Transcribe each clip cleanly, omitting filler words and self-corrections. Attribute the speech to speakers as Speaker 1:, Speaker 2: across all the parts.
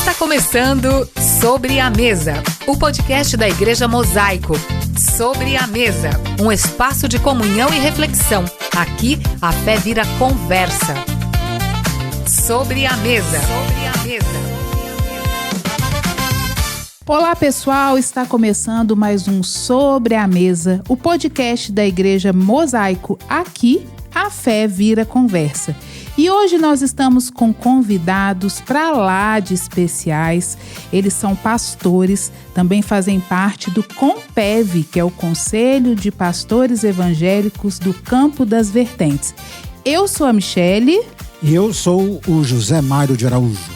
Speaker 1: Está começando Sobre a Mesa, o podcast da Igreja Mosaico. Sobre a Mesa, um espaço de comunhão e reflexão. Aqui, a fé vira conversa. Sobre a Mesa. Sobre a Mesa.
Speaker 2: Olá pessoal, está começando mais um Sobre a Mesa, o podcast da Igreja Mosaico. Aqui, a fé vira conversa. E hoje nós estamos com convidados para lá de especiais. Eles são pastores, também fazem parte do COMPEV, que é o Conselho de Pastores Evangélicos do Campo das Vertentes. Eu sou a Michele.
Speaker 3: E eu sou o José Mário de Araújo.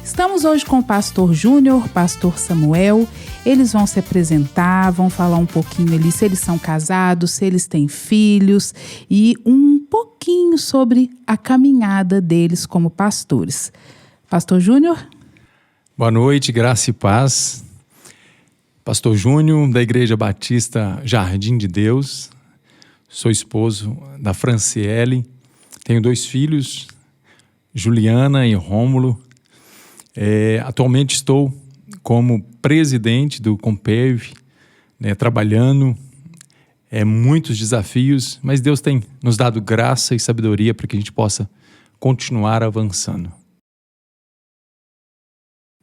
Speaker 2: Estamos hoje com o pastor Júnior, pastor Samuel. Eles vão se apresentar, vão falar um pouquinho ali se eles são casados, se eles têm filhos e um pouquinho sobre a caminhada deles como pastores. Pastor Júnior?
Speaker 4: Boa noite, graça e paz. Pastor Júnior, da Igreja Batista Jardim de Deus. Sou esposo da Franciele. Tenho 2 filhos, Juliana e Rômulo. Atualmente estou como presidente do COMPEV, trabalhando, muitos desafios, mas Deus tem nos dado graça e sabedoria para que a gente possa continuar avançando.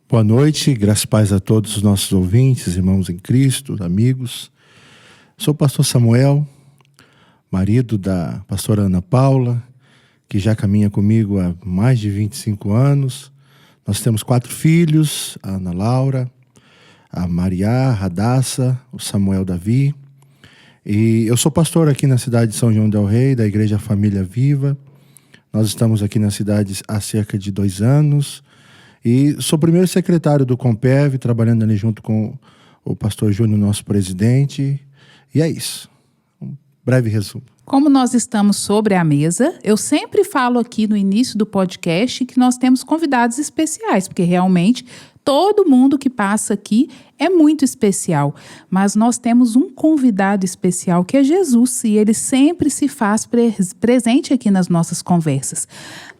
Speaker 5: Boa noite, graças e paz a todos os nossos ouvintes, irmãos em Cristo, amigos. Sou o pastor Samuel, marido da pastora Ana Paula, que já caminha comigo há mais de 25 anos. Nós temos 4 filhos, a Ana Laura, a Maria, a Radassa, o Samuel Davi. E eu sou pastor aqui na cidade de São João del Rei, da Igreja Família Viva. Nós estamos aqui na cidade há cerca de 2 anos. E sou primeiro secretário do COMPEV, trabalhando ali junto com o pastor Júnior, nosso presidente. E é isso. Um breve resumo.
Speaker 2: Como nós estamos sobre a mesa, eu sempre falo aqui no início do podcast que nós temos convidados especiais, porque realmente todo mundo que passa aqui é muito especial. Mas nós temos um convidado especial que é Jesus, e ele sempre se faz presente aqui nas nossas conversas.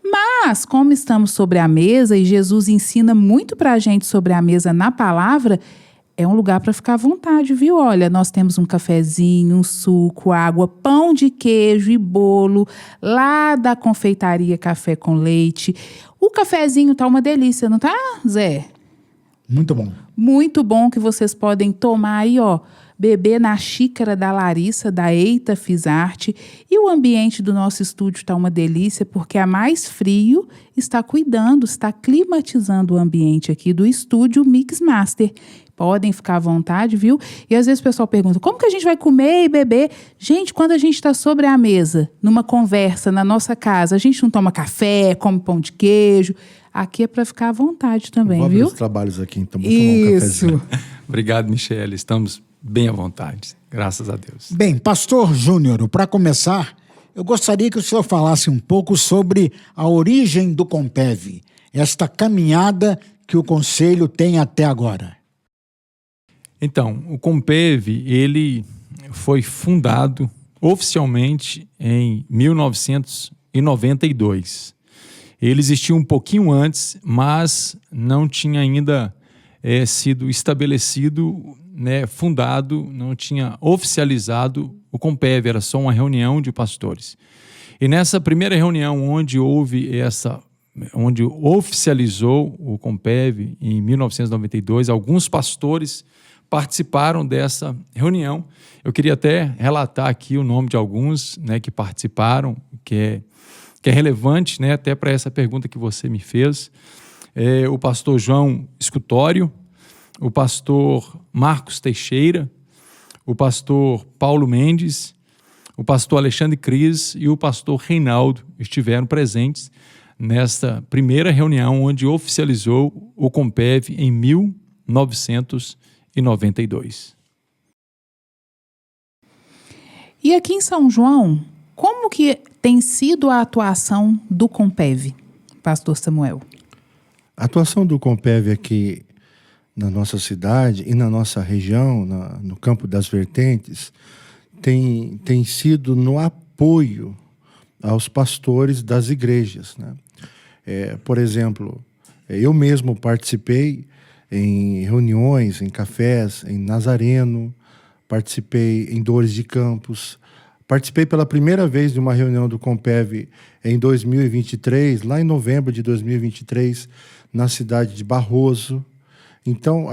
Speaker 2: Mas, como estamos sobre a mesa e Jesus ensina muito para a gente sobre a mesa na palavra, é um lugar para ficar à vontade, viu? Olha, nós temos um cafezinho, um suco, água, pão de queijo e bolo, lá da confeitaria Café com Leite. O cafezinho tá uma delícia, não tá, Zé?
Speaker 3: Muito bom.
Speaker 2: Muito bom, que vocês podem tomar aí, ó, beber na xícara da Larissa, da Eita Fisarte. E o ambiente do nosso estúdio tá uma delícia, porque a Mais Frio está cuidando, está climatizando o ambiente aqui do estúdio Mix Master. Podem ficar à vontade, viu? E às vezes o pessoal pergunta, como que a gente vai comer e beber? Gente, quando a gente está sobre a mesa, numa conversa, na nossa casa, a gente não toma café, come pão de queijo. Aqui é para ficar à vontade também,
Speaker 5: Vou abrir
Speaker 2: viu?
Speaker 5: os trabalhos aqui, então vou tomar um cafezinho.
Speaker 4: Obrigado, Michele. Estamos bem à vontade. Graças a Deus.
Speaker 3: Bem, pastor Júnior, para começar, eu gostaria que o senhor falasse um pouco sobre a origem do COMPEV, esta caminhada que o conselho tem até agora.
Speaker 4: Então, o COMPEV, ele foi fundado oficialmente em 1992. Ele existiu um pouquinho antes, mas não tinha ainda sido estabelecido, fundado, não tinha oficializado o COMPEV, era só uma reunião de pastores. E nessa primeira reunião onde oficializou o COMPEV em 1992, alguns pastores participaram dessa reunião. Eu queria até relatar aqui o nome de alguns que participaram, que é relevante até para essa pergunta que você me fez. O pastor João Escutório, o pastor Marcos Teixeira, o pastor Paulo Mendes, o pastor Alexandre Cris e o pastor Reinaldo estiveram presentes nesta primeira reunião onde oficializou o COMPEV em 1992.
Speaker 2: E aqui em São João, como que tem sido a atuação do COMPEV, pastor Samuel?
Speaker 5: A atuação do COMPEV aqui na nossa cidade e na nossa região, no Campo das Vertentes, tem sido no apoio aos pastores das igrejas, né? Por exemplo, Eu mesmo participei em reuniões, em cafés, em Nazareno, participei em Dores de Campos, participei pela primeira vez de uma reunião do Compev em 2023, lá em novembro de 2023, na cidade de Barroso. Então,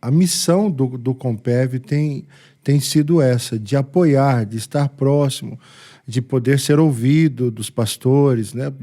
Speaker 5: a missão do Compev tem sido essa, de apoiar, de estar próximo, de poder ser ouvido dos pastores, né?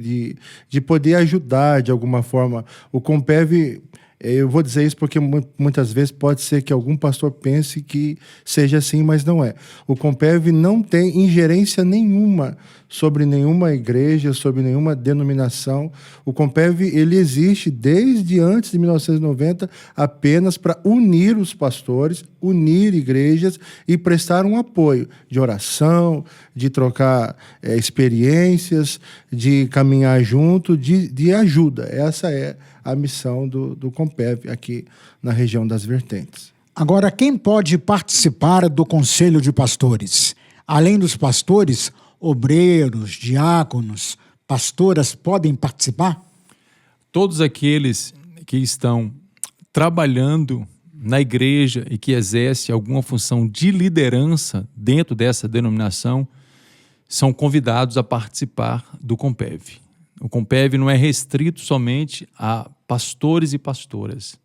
Speaker 5: de poder ajudar de alguma forma. O Compev, eu vou dizer isso porque muitas vezes pode ser que algum pastor pense que seja assim, mas não é. O Compev não tem ingerência nenhuma sobre nenhuma igreja, sobre nenhuma denominação. O Compev, ele existe desde antes de 1990 apenas para unir os pastores, unir igrejas e prestar um apoio de oração, de trocar experiências, de caminhar junto, de ajuda. Essa é a missão do Compev aqui na região das Vertentes.
Speaker 3: Agora, quem pode participar do Conselho de Pastores? Além dos pastores, obreiros, diáconos, pastoras podem participar?
Speaker 4: Todos aqueles que estão trabalhando na igreja e que exercem alguma função de liderança dentro dessa denominação são convidados a participar do Compev. O Compev não é restrito somente a pastores e pastoras,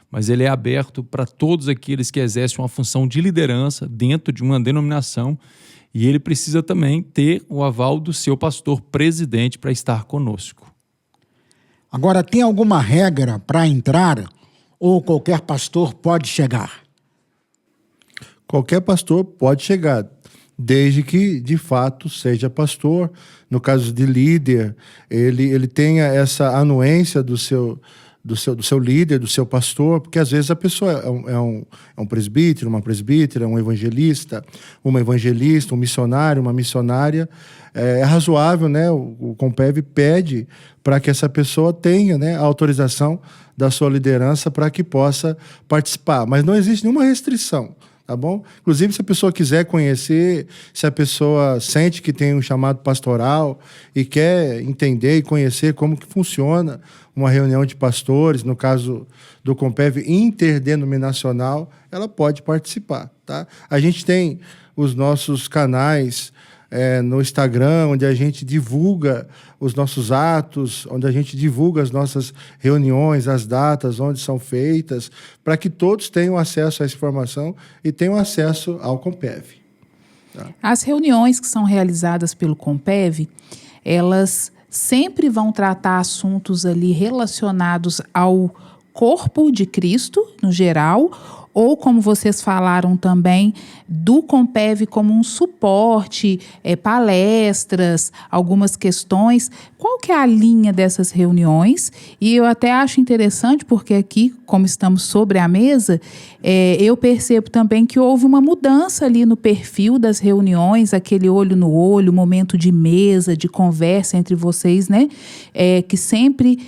Speaker 4: mas ele é aberto para todos aqueles que exercem uma função de liderança dentro de uma denominação, e ele precisa também ter o aval do seu pastor presidente para estar conosco.
Speaker 3: Agora, tem alguma regra para entrar ou qualquer pastor pode chegar?
Speaker 5: Qualquer pastor pode chegar, desde que, de fato, seja pastor. No caso de líder, ele tenha essa anuência do seu líder, do seu pastor, porque às vezes a pessoa é um presbítero, uma presbítera, um evangelista, uma evangelista, um missionário, uma missionária. É razoável, né? O Compev pede para que essa pessoa tenha, né, a autorização da sua liderança para que possa participar. Mas não existe nenhuma restrição. Tá bom? Inclusive, se a pessoa quiser conhecer, se a pessoa sente que tem um chamado pastoral e quer entender e conhecer como que funciona uma reunião de pastores, no caso do Compev interdenominacional, ela pode participar. Tá? A gente tem os nossos canais no Instagram, onde a gente divulga os nossos atos, onde a gente divulga as nossas reuniões, as datas, onde são feitas, para que todos tenham acesso a essa informação e tenham acesso ao Compev. Tá?
Speaker 2: As reuniões que são realizadas pelo Compev, elas sempre vão tratar assuntos ali relacionados ao corpo de Cristo, no geral, ou como vocês falaram também, do Compev como um suporte, palestras, algumas questões. Qual que é a linha dessas reuniões? E eu até acho interessante, porque aqui, como estamos sobre a mesa, eu percebo também que houve uma mudança ali no perfil das reuniões, aquele olho no olho, momento de mesa, de conversa entre vocês, né? Que sempre...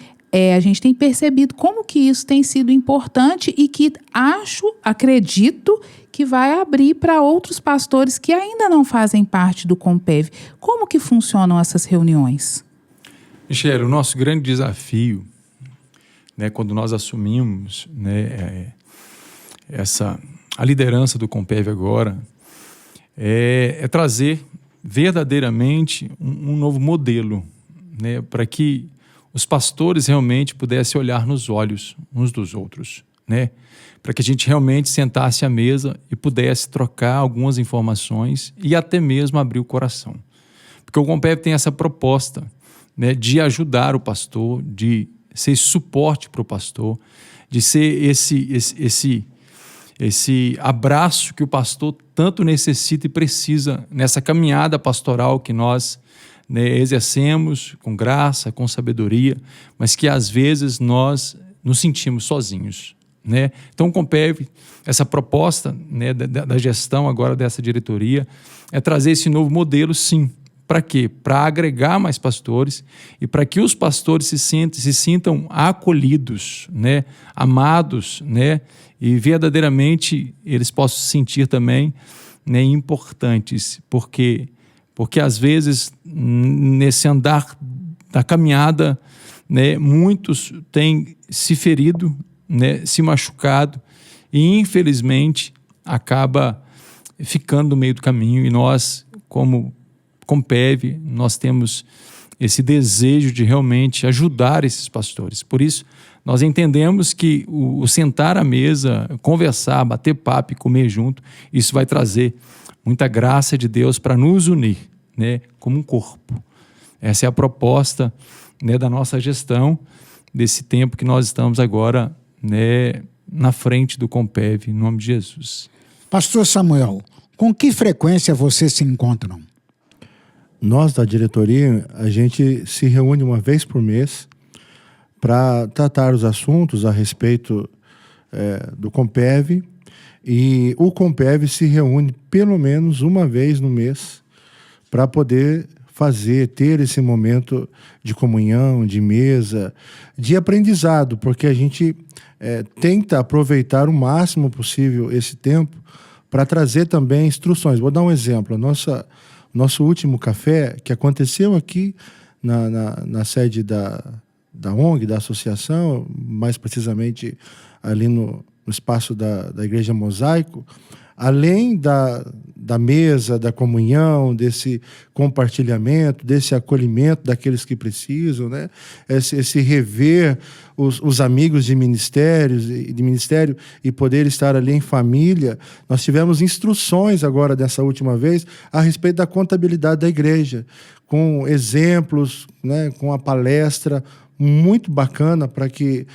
Speaker 2: a gente tem percebido como que isso tem sido importante e que acredito que vai abrir para outros pastores que ainda não fazem parte do Compev. Como que funcionam essas reuniões?
Speaker 4: Michele, o nosso grande desafio, né, quando nós assumimos, né, a liderança do Compev agora, é trazer verdadeiramente um novo modelo, né, para que os pastores realmente pudessem olhar nos olhos uns dos outros, né? Para que a gente realmente sentasse à mesa e pudesse trocar algumas informações e até mesmo abrir o coração. Porque o Compev tem essa proposta, né, de ajudar o pastor, de ser esse suporte para o pastor, de ser esse abraço que o pastor tanto necessita e precisa nessa caminhada pastoral que nós, né, exercemos com graça, com sabedoria, mas que às vezes nós nos sentimos sozinhos, né? Então, o Compev, essa proposta, né, da gestão agora dessa diretoria, é trazer esse novo modelo, sim. Para quê? Para agregar mais pastores e para que os pastores se sintam acolhidos, né, amados, né, e verdadeiramente eles possam se sentir também, né, importantes, porque às vezes nesse andar da caminhada, né, muitos têm se ferido, né, se machucado e, infelizmente, acaba ficando no meio do caminho. E nós, como Compev, nós temos esse desejo de realmente ajudar esses pastores. Por isso, nós entendemos que o sentar à mesa, conversar, bater papo e comer junto, isso vai trazer muita graça de Deus para nos unir, né, como um corpo. Essa é a proposta, né, da nossa gestão, desse tempo que nós estamos agora, né, na frente do Compev, em nome de Jesus.
Speaker 3: Pastor Samuel, com que frequência vocês se encontram?
Speaker 5: Nós, da diretoria, a gente se reúne uma vez por mês para tratar os assuntos a respeito do Compev, e o Compev se reúne pelo menos uma vez no mês para poder ter esse momento de comunhão, de mesa, de aprendizado, porque a gente tenta aproveitar o máximo possível esse tempo para trazer também instruções. Vou dar um exemplo. Nosso último café, que aconteceu aqui na sede da ONG, da associação, mais precisamente ali no espaço da Igreja Mosaico, além da mesa, da comunhão, desse compartilhamento, desse acolhimento daqueles que precisam, né? Esse rever os amigos de ministério e poder estar ali em família. Nós tivemos instruções agora, dessa última vez, a respeito da contabilidade da igreja, com exemplos, né, com a palestra muito bacana para que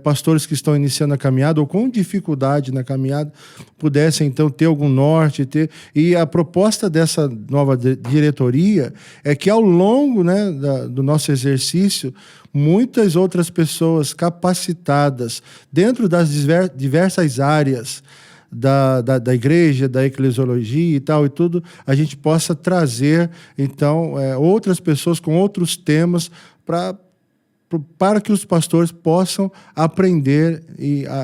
Speaker 5: pastores que estão iniciando a caminhada ou com dificuldade na caminhada pudessem, então, ter algum norte. E a proposta dessa nova diretoria é que, ao longo, né, do nosso exercício, muitas outras pessoas capacitadas dentro das diversas áreas da igreja, da eclesiologia e tal e tudo, a gente possa trazer, então, outras pessoas com outros temas para que os pastores possam aprender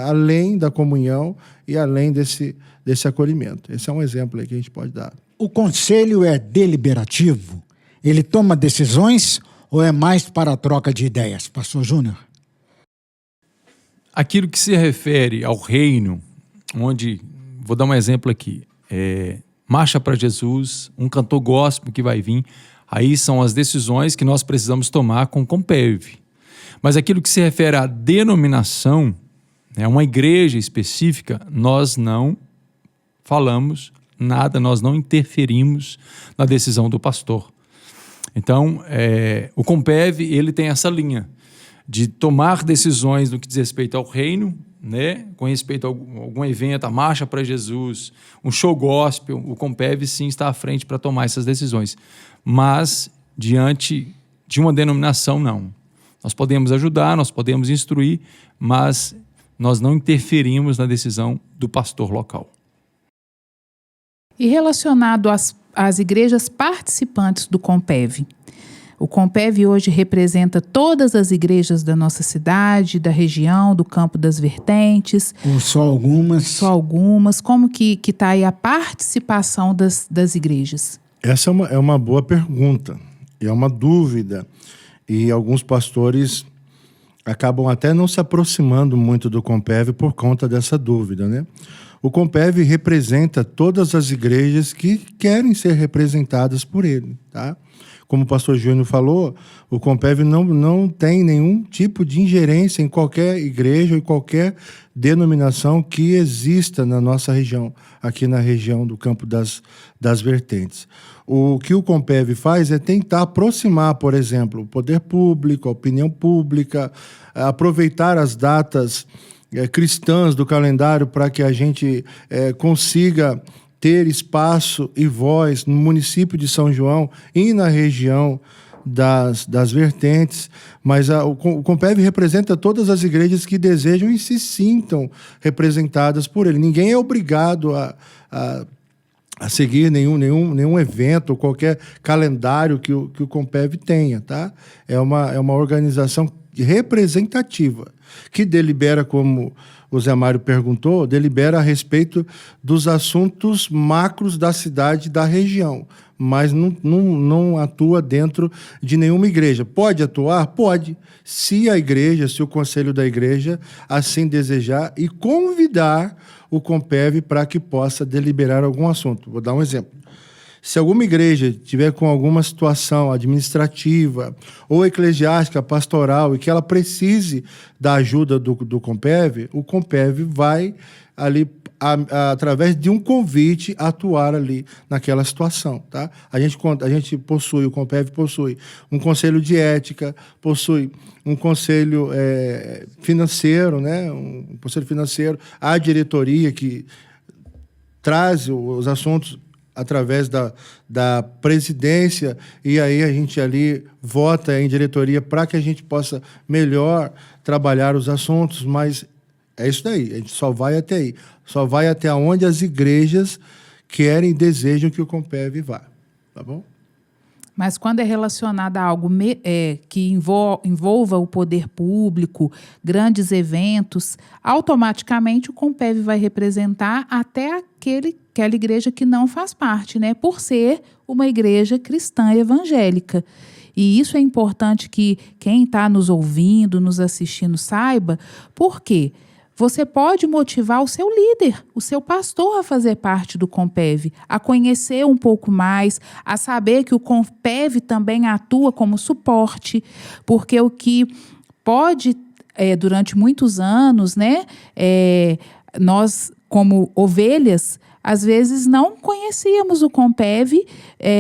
Speaker 5: além da comunhão e além desse acolhimento. Esse é um exemplo aí que a gente pode dar.
Speaker 3: O conselho é deliberativo? Ele toma decisões ou é mais para a troca de ideias? Pastor Júnior?
Speaker 4: Aquilo que se refere ao reino, onde, vou dar um exemplo aqui, Marcha para Jesus, um cantor gospel que vai vir, aí são as decisões que nós precisamos tomar com o Compev. Mas aquilo que se refere à denominação, uma igreja específica, nós não falamos nada, nós não interferimos na decisão do pastor. Então, o Compev, ele tem essa linha de tomar decisões no que diz respeito ao reino, né, com respeito a algum evento, a Marcha para Jesus, um show gospel. O Compev sim está à frente para tomar essas decisões. Mas, diante de uma denominação, não. Nós podemos ajudar, nós podemos instruir, mas nós não interferimos na decisão do pastor local.
Speaker 2: E relacionado às igrejas participantes do Compev, o Compev hoje representa todas as igrejas da nossa cidade, da região, do Campo das Vertentes?
Speaker 3: Ou só algumas?
Speaker 2: Só algumas. Como que está aí a participação das igrejas?
Speaker 5: Essa é uma boa pergunta, é uma dúvida. E alguns pastores acabam até não se aproximando muito do Compev por conta dessa dúvida, né? O Compev representa todas as igrejas que querem ser representadas por ele, tá? Como o pastor Júnior falou, o Compev não tem nenhum tipo de ingerência em qualquer igreja ou em qualquer denominação que exista na nossa região, aqui na região do Campo das Vertentes. O que o Compev faz é tentar aproximar, por exemplo, o poder público, a opinião pública, aproveitar as datas cristãs do calendário para que a gente consiga ter espaço e voz no município de São João e na região das vertentes, mas o Compev representa todas as igrejas que desejam e se sintam representadas por ele. Ninguém é obrigado a seguir nenhum evento ou qualquer calendário que o Compev tenha, tá? É uma organização representativa, que delibera, como o Zé Mário perguntou, delibera a respeito dos assuntos macros da cidade, da região, mas não atua dentro de nenhuma igreja. Pode atuar? Pode, se a igreja, se o conselho da igreja assim desejar e convidar o Compev para que possa deliberar algum assunto. Vou dar um exemplo. Se alguma igreja tiver com alguma situação administrativa ou eclesiástica, pastoral, e que ela precise da ajuda do Compev, o Compev vai ali, através de um convite, atuar ali naquela situação. Tá? A gente possui, o Compev possui um conselho de ética, possui um conselho financeiro, né? Um conselho financeiro, a diretoria que traz os assuntos através da presidência, e aí a gente ali vota em diretoria para que a gente possa melhor trabalhar os assuntos, mas é isso daí, a gente só vai até aí, só vai até onde as igrejas querem e desejam que o Compev vá, tá bom?
Speaker 2: Mas quando é relacionado a algo que envolva o poder público, grandes eventos, automaticamente o Compev vai representar até aquela igreja que não faz parte, né? Por ser uma igreja cristã evangélica. E isso é importante que quem está nos ouvindo, nos assistindo, saiba. Por quê? Você pode motivar o seu líder, o seu pastor a fazer parte do Compev, a conhecer um pouco mais, a saber que o Compev também atua como suporte, porque o que pode, durante muitos anos, né, nós, como ovelhas, às vezes não conhecíamos o Compev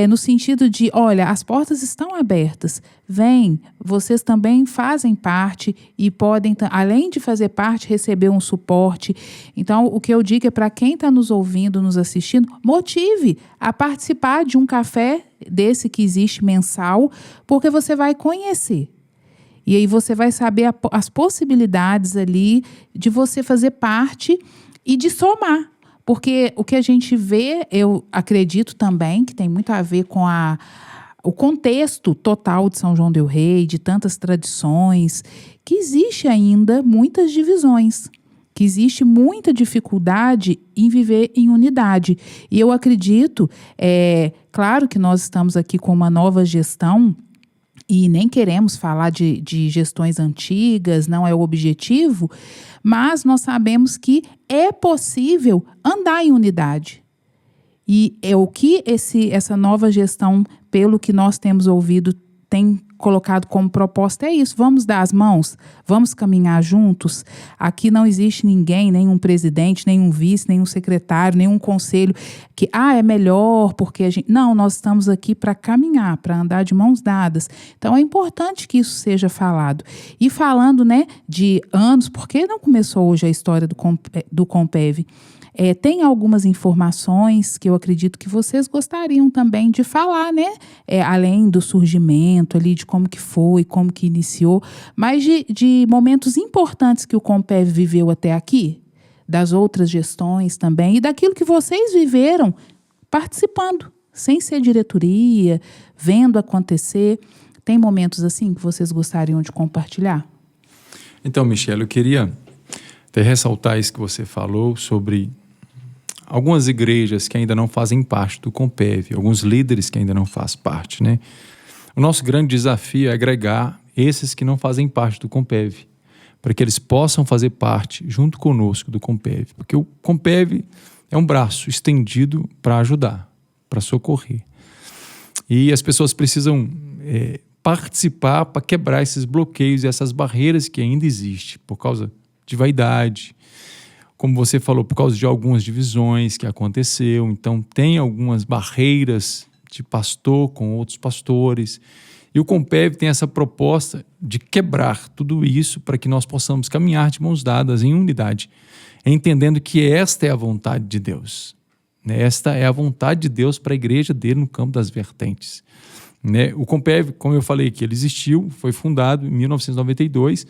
Speaker 2: no sentido de, olha, as portas estão abertas, vem, vocês também fazem parte e podem, além de fazer parte, receber um suporte. Então, o que eu digo é para quem está nos ouvindo, nos assistindo, motive a participar de um café desse que existe mensal, porque você vai conhecer. E aí você vai saber as possibilidades ali de você fazer parte e de somar. Porque o que a gente vê, eu acredito também, que tem muito a ver com o contexto total de São João del Rei, de tantas tradições, que existe ainda muitas divisões, que existe muita dificuldade em viver em unidade. E eu acredito, claro que nós estamos aqui com uma nova gestão, e nem queremos falar de gestões antigas, não é o objetivo, mas nós sabemos que é possível andar em unidade. E é o que essa nova gestão, pelo que nós temos ouvido, tem colocado como proposta é isso. Vamos dar as mãos, vamos caminhar juntos. Aqui não existe ninguém, nenhum presidente, nenhum vice, nenhum secretário, nenhum conselho que, é melhor porque a gente... Não, nós estamos aqui para caminhar, para andar de mãos dadas. Então, é importante que isso seja falado. E falando, né, de anos, porque não começou hoje a história do Compev? Tem algumas informações que eu acredito que vocês gostariam também de falar, né? Além do surgimento ali, de como que foi, como que iniciou, mas de momentos importantes que o Compev viveu até aqui, das outras gestões também, e daquilo que vocês viveram participando, sem ser diretoria, vendo acontecer. Tem momentos assim que vocês gostariam de compartilhar?
Speaker 4: Então, Michele, eu queria até ressaltar isso que você falou sobre algumas igrejas que ainda não fazem parte do Compev, alguns líderes que ainda não fazem parte, né? O nosso grande desafio é agregar esses que não fazem parte do Compev, para que eles possam fazer parte junto conosco do Compev, porque o Compev é um braço estendido para ajudar, para socorrer. E as pessoas precisam participar para quebrar esses bloqueios e essas barreiras que ainda existem por causa de vaidade, como você falou, por causa de algumas divisões que aconteceu. Então, tem algumas barreiras de pastor com outros pastores. E o Compev tem essa proposta de quebrar tudo isso para que nós possamos caminhar de mãos dadas em unidade, entendendo que esta é a vontade de Deus. Esta é a vontade de Deus para a igreja dele no campo das vertentes. O Compev, como eu falei, que ele existiu, foi fundado em 1992,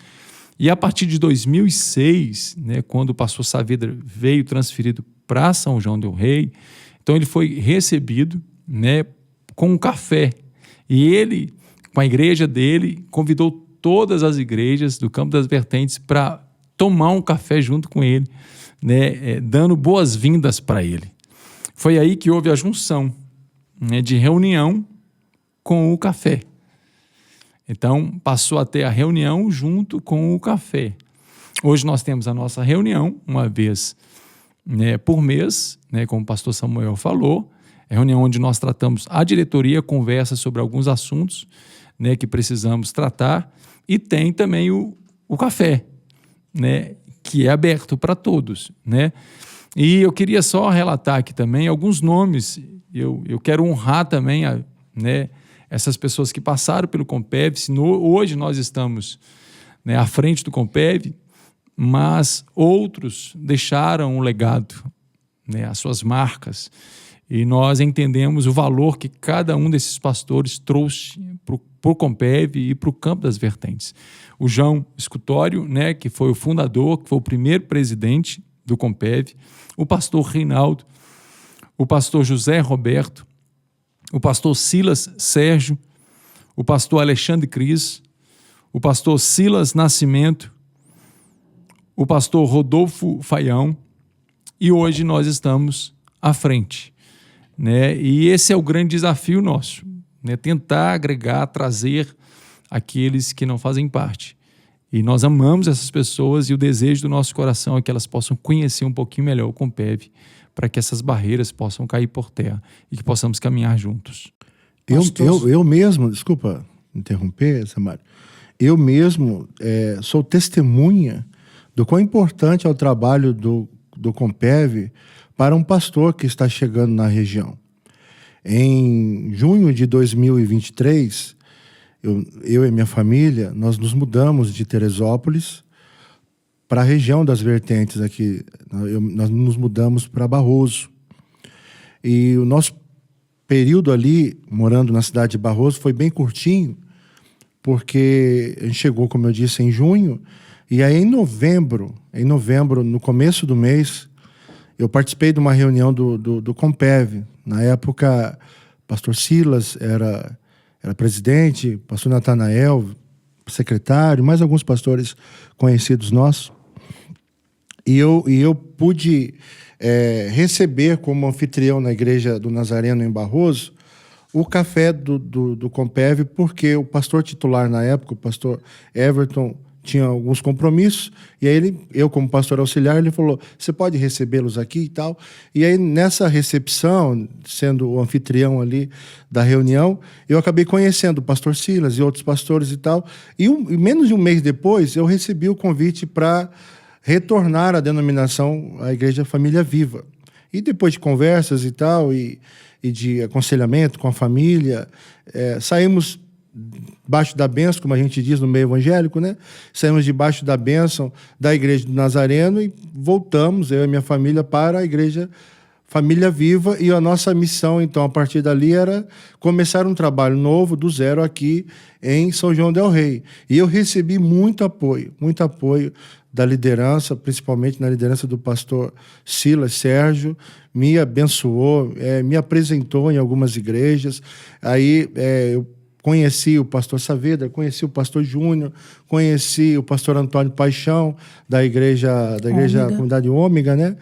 Speaker 4: e a partir de 2006, quando o pastor Saavedra veio transferido para São João del Rei, então ele foi recebido com um café. E ele, com a igreja dele, convidou todas as igrejas do Campo das Vertentes para tomar um café junto com ele, né, dando boas-vindas para ele. Foi aí que houve a junção, né, de reunião com o café. Então, passou a ter a reunião junto com o café. Hoje nós temos a nossa reunião, uma vez, né, por mês, né, como o pastor Samuel falou, é reunião onde nós tratamos, a diretoria conversa sobre alguns assuntos, né, que precisamos tratar, e tem também o café, né, que é aberto para todos, né? E eu queria só relatar aqui também alguns nomes, eu quero honrar também né, essas pessoas que passaram pelo Compev. Hoje nós estamos, né, à frente do Compev, mas outros deixaram um legado, né, as suas marcas, e nós entendemos o valor que cada um desses pastores trouxe para o Compev e para o Campo das Vertentes. O João Escutório, né, que foi o fundador, que foi o primeiro presidente do Compev, o pastor Reinaldo, o pastor José Roberto, o pastor Silas Sérgio, o pastor Alexandre Cris, o pastor Silas Nascimento, o pastor Rodolfo Faião, e hoje nós estamos à frente, né? E esse é o grande desafio nosso, né? Tentar agregar, trazer aqueles que não fazem parte. E nós amamos essas pessoas, e o desejo do nosso coração é que elas possam conhecer um pouquinho melhor o Compev, para que essas barreiras possam cair por terra e que possamos caminhar juntos.
Speaker 5: Eu mesmo, desculpa interromper, Samário, eu mesmo sou testemunha do quão importante é o trabalho do Compev para um pastor que está chegando na região. Em junho de 2023, eu e minha família, nós nos mudamos de Teresópolis para a região das Vertentes aqui. Nós nos mudamos para Barroso. E o nosso período ali, morando na cidade de Barroso, foi bem curtinho, porque a gente chegou, como eu disse, em junho, e aí em novembro, no começo do mês, eu participei de uma reunião do Compev. Na época, o pastor Silas era presidente, o pastor Natanael, secretário, mais alguns pastores conhecidos nossos. E eu pude receber como anfitrião na igreja do Nazareno em Barroso o café do Compev, porque o pastor titular na época, o pastor Everton, tinha alguns compromissos, e aí eu como pastor auxiliar, ele falou, você pode recebê-los aqui e tal. E aí nessa recepção, sendo o anfitrião ali da reunião, eu acabei conhecendo o pastor Silas e outros pastores e tal, e menos de um mês depois eu recebi o convite para retornar à denominação, à Igreja Família Viva. E depois de conversas e tal, e de aconselhamento com a família, saímos debaixo da bênção, como a gente diz no meio evangélico, né? Saímos debaixo da bênção da Igreja do Nazareno e voltamos, eu e minha família, para a Igreja Família Viva, e a nossa missão, então, a partir dali, era começar um trabalho novo, do zero, aqui em São João del Rei. E eu recebi muito apoio da liderança, principalmente na liderança do pastor Silas Sérgio, me abençoou, me apresentou em algumas igrejas. Aí eu conheci o pastor Saavedra, conheci o pastor Júnior, conheci o pastor Antônio Paixão, da igreja Comunidade Ômega, né?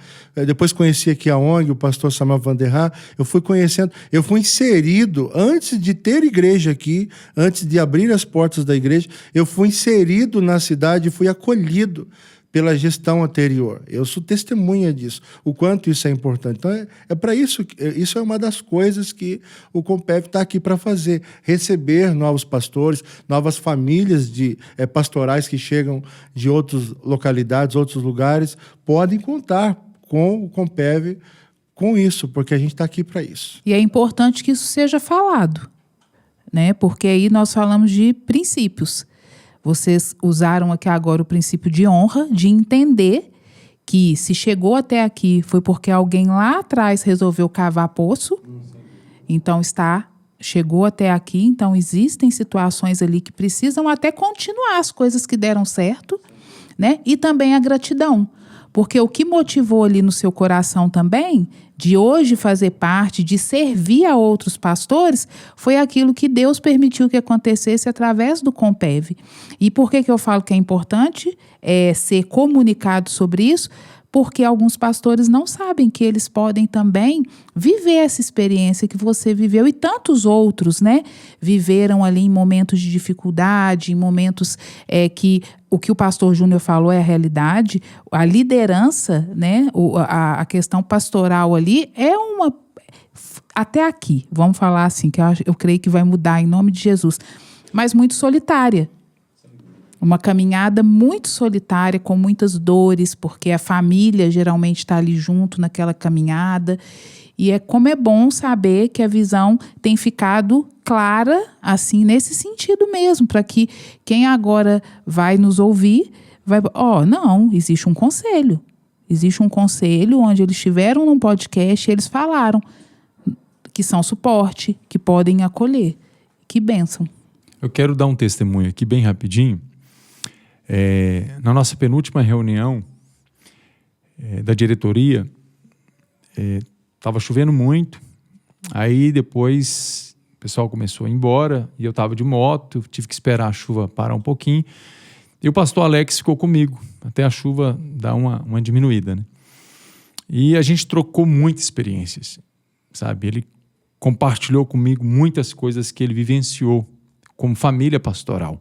Speaker 5: Depois conheci aqui a ONG, o pastor Samuel Vanderha. Eu fui conhecendo, eu fui inserido, antes de ter igreja aqui, antes de abrir as portas da igreja, eu fui inserido na cidade, fui acolhido pela gestão anterior. Eu sou testemunha disso, o quanto isso é importante. Então, é para isso, isso é uma das coisas que o Compev está aqui para fazer, receber novos pastores, novas famílias de pastorais que chegam de outras localidades, outros lugares, podem contar com o Compev com isso, porque a gente está aqui para isso.
Speaker 2: E é importante que isso seja falado, né? Porque aí nós falamos de princípios. Vocês usaram aqui agora o princípio de honra, de entender que se chegou até aqui foi porque alguém lá atrás resolveu cavar poço. Então chegou até aqui, então existem situações ali que precisam até continuar as coisas que deram certo, né? E também a gratidão. Porque o que motivou ali no seu coração também, de hoje fazer parte, de servir a outros pastores, foi aquilo que Deus permitiu que acontecesse através do Compev. E por que eu falo que é importante ser comunicado sobre isso? Porque alguns pastores não sabem que eles podem também viver essa experiência que você viveu e tantos outros, né? Viveram ali em momentos de dificuldade, em momentos que o que o pastor Júnior falou é a realidade. A liderança, né? A questão pastoral ali é uma... Até aqui, vamos falar assim, que eu creio que vai mudar em nome de Jesus, mas muito solitária. Uma caminhada muito solitária, com muitas dores, porque a família geralmente está ali junto naquela caminhada. E como é bom saber que a visão tem ficado clara, assim, nesse sentido mesmo, para que quem agora vai nos ouvir, não, existe um conselho. Existe um conselho onde eles estiveram num podcast e eles falaram que são suporte, que podem acolher. Que bênção.
Speaker 4: Eu quero dar um testemunho aqui bem rapidinho. Na nossa penúltima reunião da diretoria, estava chovendo muito, aí depois o pessoal começou a ir embora e eu estava de moto, tive que esperar a chuva parar um pouquinho e o pastor Alex ficou comigo até a chuva dar uma diminuída, né? E a gente trocou muitas experiências, sabe? Ele compartilhou comigo muitas coisas que ele vivenciou como família pastoral.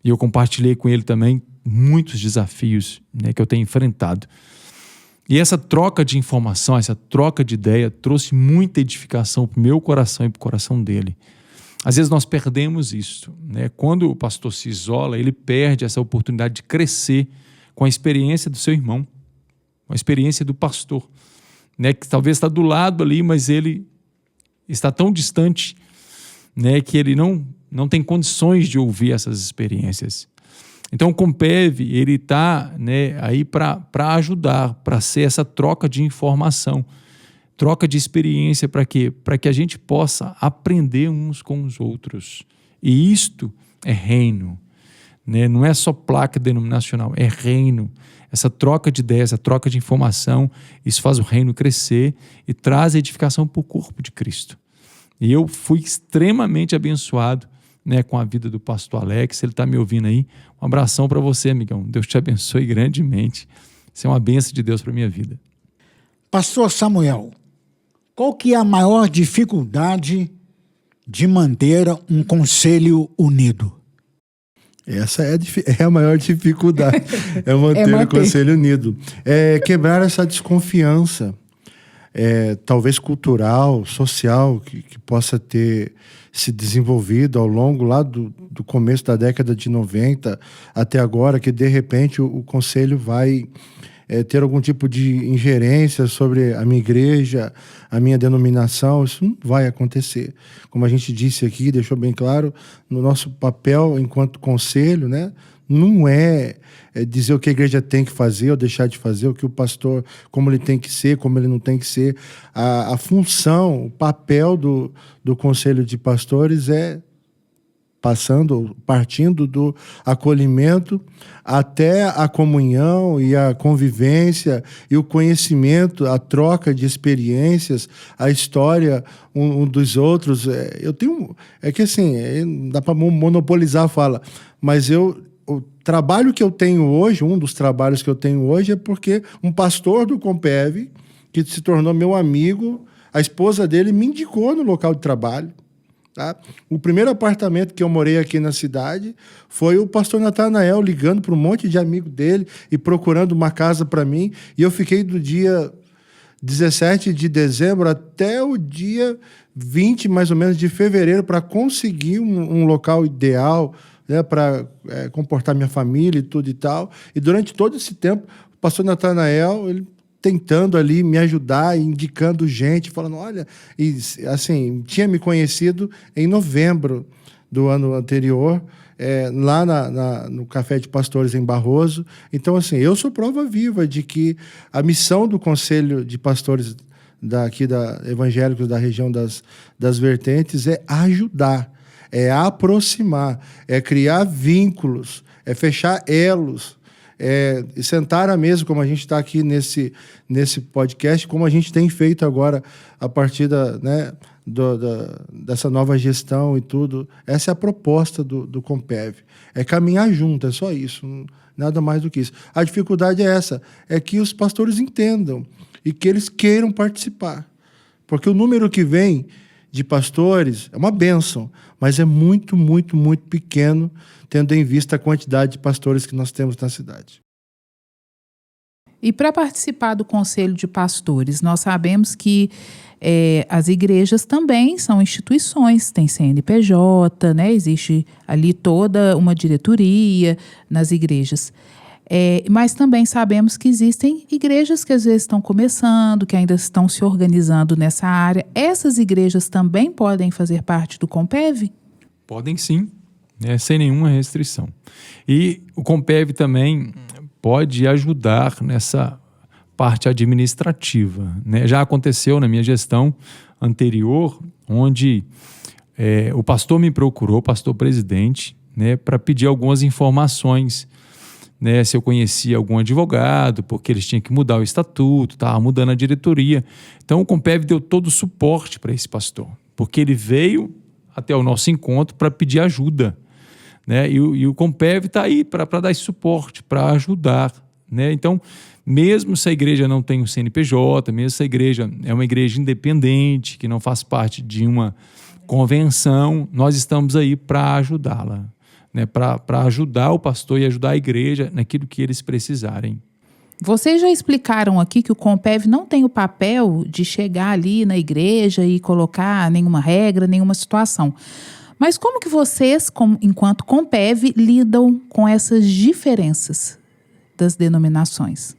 Speaker 4: E eu compartilhei com ele também muitos desafios, né, que eu tenho enfrentado. E essa troca de informação, essa troca de ideia trouxe muita edificação para o meu coração e para o coração dele. Às vezes nós perdemos isso, né? Quando o pastor se isola, ele perde essa oportunidade de crescer com a experiência do seu irmão, com a experiência do pastor, né, que talvez está do lado ali, mas ele está tão distante, né, que ele não tem condições de ouvir essas experiências. Então o Compev, ele está, né, aí para ajudar, para ser essa troca de informação, troca de experiência, para quê? Para que a gente possa aprender uns com os outros. E isto é reino, né? Não é só placa denominacional, é reino. Essa troca de ideias, essa troca de informação, isso faz o reino crescer e traz edificação para o corpo de Cristo. E eu fui extremamente abençoado, né, com a vida do pastor Alex. Ele está me ouvindo aí. Um abração para você, amigão. Deus te abençoe grandemente. Isso é uma bênção de Deus para a minha vida.
Speaker 3: Pastor Samuel, qual que é a maior dificuldade de manter um conselho unido?
Speaker 5: Essa é a maior dificuldade, manter o conselho unido. É quebrar essa desconfiança, talvez cultural, social, que possa ter se desenvolvido ao longo lá do começo da década de 90 até agora, que de repente o conselho vai ter algum tipo de ingerência sobre a minha igreja, a minha denominação. Isso não vai acontecer. Como a gente disse aqui, deixou bem claro, no nosso papel enquanto conselho, né, não é dizer o que a igreja tem que fazer ou deixar de fazer, o que o pastor, como ele tem que ser, como ele não tem que ser. A função, o papel do conselho de pastores é partindo do acolhimento até a comunhão e a convivência e o conhecimento, a troca de experiências, a história um dos outros. Que assim, não dá para monopolizar a fala, mas o trabalho que eu tenho hoje, um dos trabalhos que eu tenho hoje é porque um pastor do Compev, que se tornou meu amigo, a esposa dele me indicou no local de trabalho. Tá? O primeiro apartamento que eu morei aqui na cidade foi o pastor Natanael ligando para um monte de amigo dele e procurando uma casa para mim. E eu fiquei do dia 17 de dezembro até o dia 20, mais ou menos, de fevereiro para conseguir um local ideal, né, para comportar minha família e tudo e tal. E durante todo esse tempo, o pastor Natanael, ele tentando ali me ajudar, indicando gente, falando, olha, e assim, tinha me conhecido em novembro do ano anterior, lá no Café de Pastores em Barroso. Então, assim, eu sou prova viva de que a missão do Conselho de Pastores evangélicos da região das vertentes é ajudar, é aproximar, é criar vínculos, é fechar elos, sentar à mesa, como a gente está aqui nesse podcast, como a gente tem feito agora a partir dessa nova gestão e tudo. Essa é a proposta do Compev. É caminhar junto, é só isso, nada mais do que isso. A dificuldade é essa, é que os pastores entendam e que eles queiram participar. Porque o número que vem de pastores é uma bênção, mas é muito, muito, muito pequeno, tendo em vista a quantidade de pastores que nós temos na cidade.
Speaker 2: E para participar do Conselho de Pastores, nós sabemos que as igrejas também são instituições, tem CNPJ, né? Existe ali toda uma diretoria nas igrejas. Mas também sabemos que existem igrejas que às vezes estão começando, que ainda estão se organizando nessa área. Essas igrejas também podem fazer parte do Compev?
Speaker 4: Podem sim, né, sem nenhuma restrição. E o Compev também pode ajudar nessa parte administrativa, né? Já aconteceu na minha gestão anterior, onde o pastor me procurou, o pastor presidente, né, para pedir algumas informações, né, se eu conhecia algum advogado, porque eles tinham que mudar o estatuto, estava mudando a diretoria. Então o Compev deu todo o suporte para esse pastor, porque ele veio até o nosso encontro para pedir ajuda, né? E o Compev está aí para dar esse suporte, para ajudar, né? Então, mesmo se a igreja não tem um CNPJ, mesmo se a igreja é uma igreja independente, que não faz parte de uma convenção, nós estamos aí para ajudá-la, né, para ajudar o pastor e ajudar a igreja naquilo que eles precisarem.
Speaker 2: Vocês já explicaram aqui que o Compev não tem o papel de chegar ali na igreja e colocar nenhuma regra, nenhuma situação. Mas como que vocês, enquanto Compev, lidam com essas diferenças das denominações?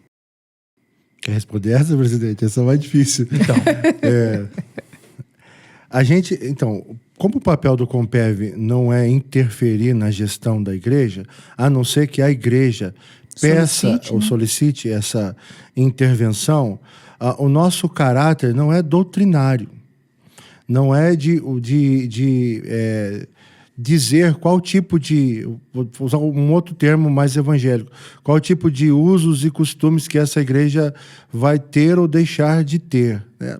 Speaker 5: Quer responder essa, presidente? Essa é mais difícil. Então, como o papel do Compev não é interferir na gestão da igreja, a não ser que a igreja peça ou solicite essa intervenção, o nosso caráter não é doutrinário, não é de dizer qual tipo de, vou usar um outro termo mais evangélico, qual tipo de usos e costumes que essa igreja vai ter ou deixar de ter, né?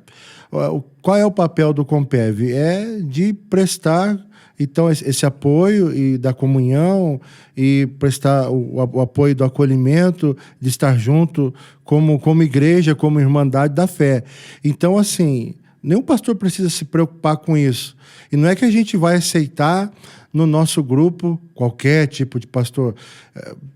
Speaker 5: Qual é o papel do Compev? É de prestar, então, esse apoio e da comunhão e prestar o apoio do acolhimento, de estar junto como igreja, como irmandade da fé. Então, assim, nenhum pastor precisa se preocupar com isso. E não é que a gente vai aceitar no nosso grupo qualquer tipo de pastor.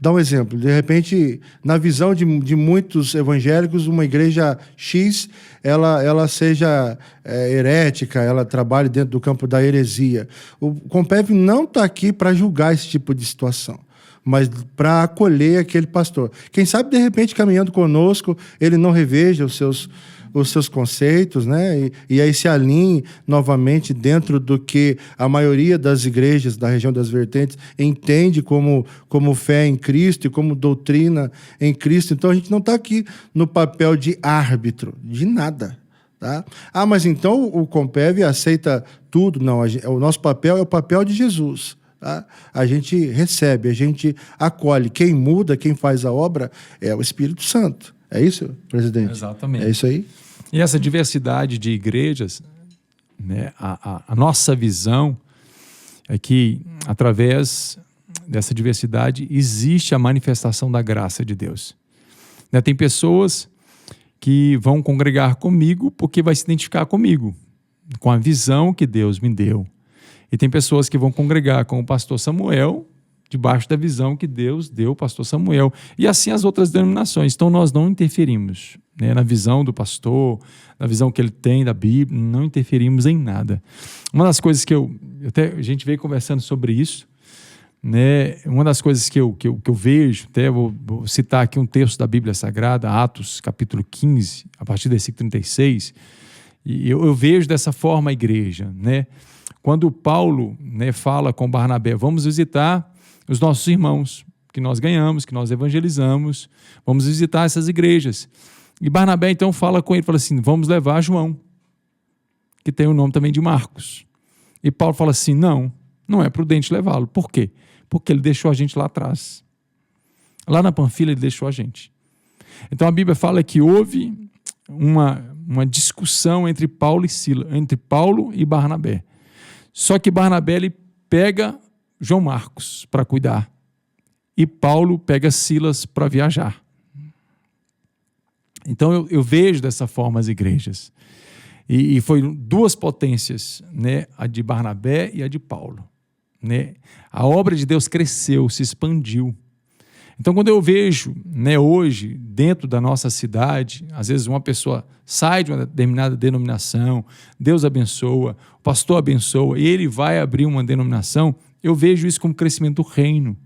Speaker 5: Dá um exemplo. De repente, na visão de muitos evangélicos, uma igreja X, ela seja herética, ela trabalhe dentro do campo da heresia. O Compev não está aqui para julgar esse tipo de situação, mas para acolher aquele pastor. Quem sabe, de repente, caminhando conosco, ele não reveja os seus conceitos, né? E aí se alinhe novamente dentro do que a maioria das igrejas da região das vertentes entende como fé em Cristo e como doutrina em Cristo. Então a gente não está aqui no papel de árbitro, de nada. Tá? Mas então o Compev aceita tudo? Não, o nosso papel é o papel de Jesus. Tá? A gente recebe, a gente acolhe. Quem muda, quem faz a obra é o Espírito Santo. É isso, presidente?
Speaker 4: Exatamente.
Speaker 5: É isso aí?
Speaker 4: E essa diversidade de igrejas, né, a nossa visão é que, através dessa diversidade, existe a manifestação da graça de Deus. Né, tem pessoas que vão congregar comigo porque vai se identificar comigo, com a visão que Deus me deu. E tem pessoas que vão congregar com o pastor Samuel, debaixo da visão que Deus deu ao pastor Samuel. E assim as outras denominações. Então nós não interferimos, né, na visão do pastor, na visão que ele tem da Bíblia, não interferimos em nada. Uma das coisas que a gente veio conversando sobre isso, né, uma das coisas que eu vejo, até vou citar aqui um texto da Bíblia Sagrada, Atos, capítulo 15, a partir do versículo 36, e eu vejo dessa forma a igreja, né? Quando Paulo, né, fala com Barnabé, vamos visitar os nossos irmãos, que nós ganhamos, que nós evangelizamos, vamos visitar essas igrejas. E Barnabé então fala com ele, fala assim, vamos levar João, que tem o nome também de Marcos. E Paulo fala assim, não é prudente levá-lo. Por quê? Porque ele deixou a gente lá atrás. Lá na Panfilha ele deixou a gente. Então a Bíblia fala que houve uma discussão entre Paulo e Barnabé. Só que Barnabé ele pega João Marcos para cuidar e Paulo pega Silas para viajar. Então eu vejo dessa forma as igrejas. E foi duas potências, né? A de Barnabé e a de Paulo. Né? A obra de Deus cresceu, se expandiu. Então, quando eu vejo, né, hoje, dentro da nossa cidade, às vezes uma pessoa sai de uma determinada denominação, Deus abençoa, o pastor abençoa, e ele vai abrir uma denominação, eu vejo isso como crescimento do reino.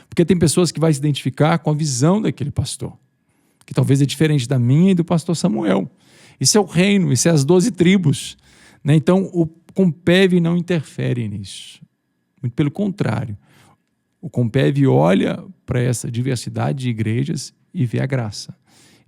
Speaker 4: Porque tem pessoas que vão se identificar com a visão daquele pastor, que talvez é diferente da minha e do pastor Samuel. Isso é o reino, isso é as 12 tribos. Né? Então, o Compev não interfere nisso. Muito pelo contrário. O Compev olha para essa diversidade de igrejas e vê a graça.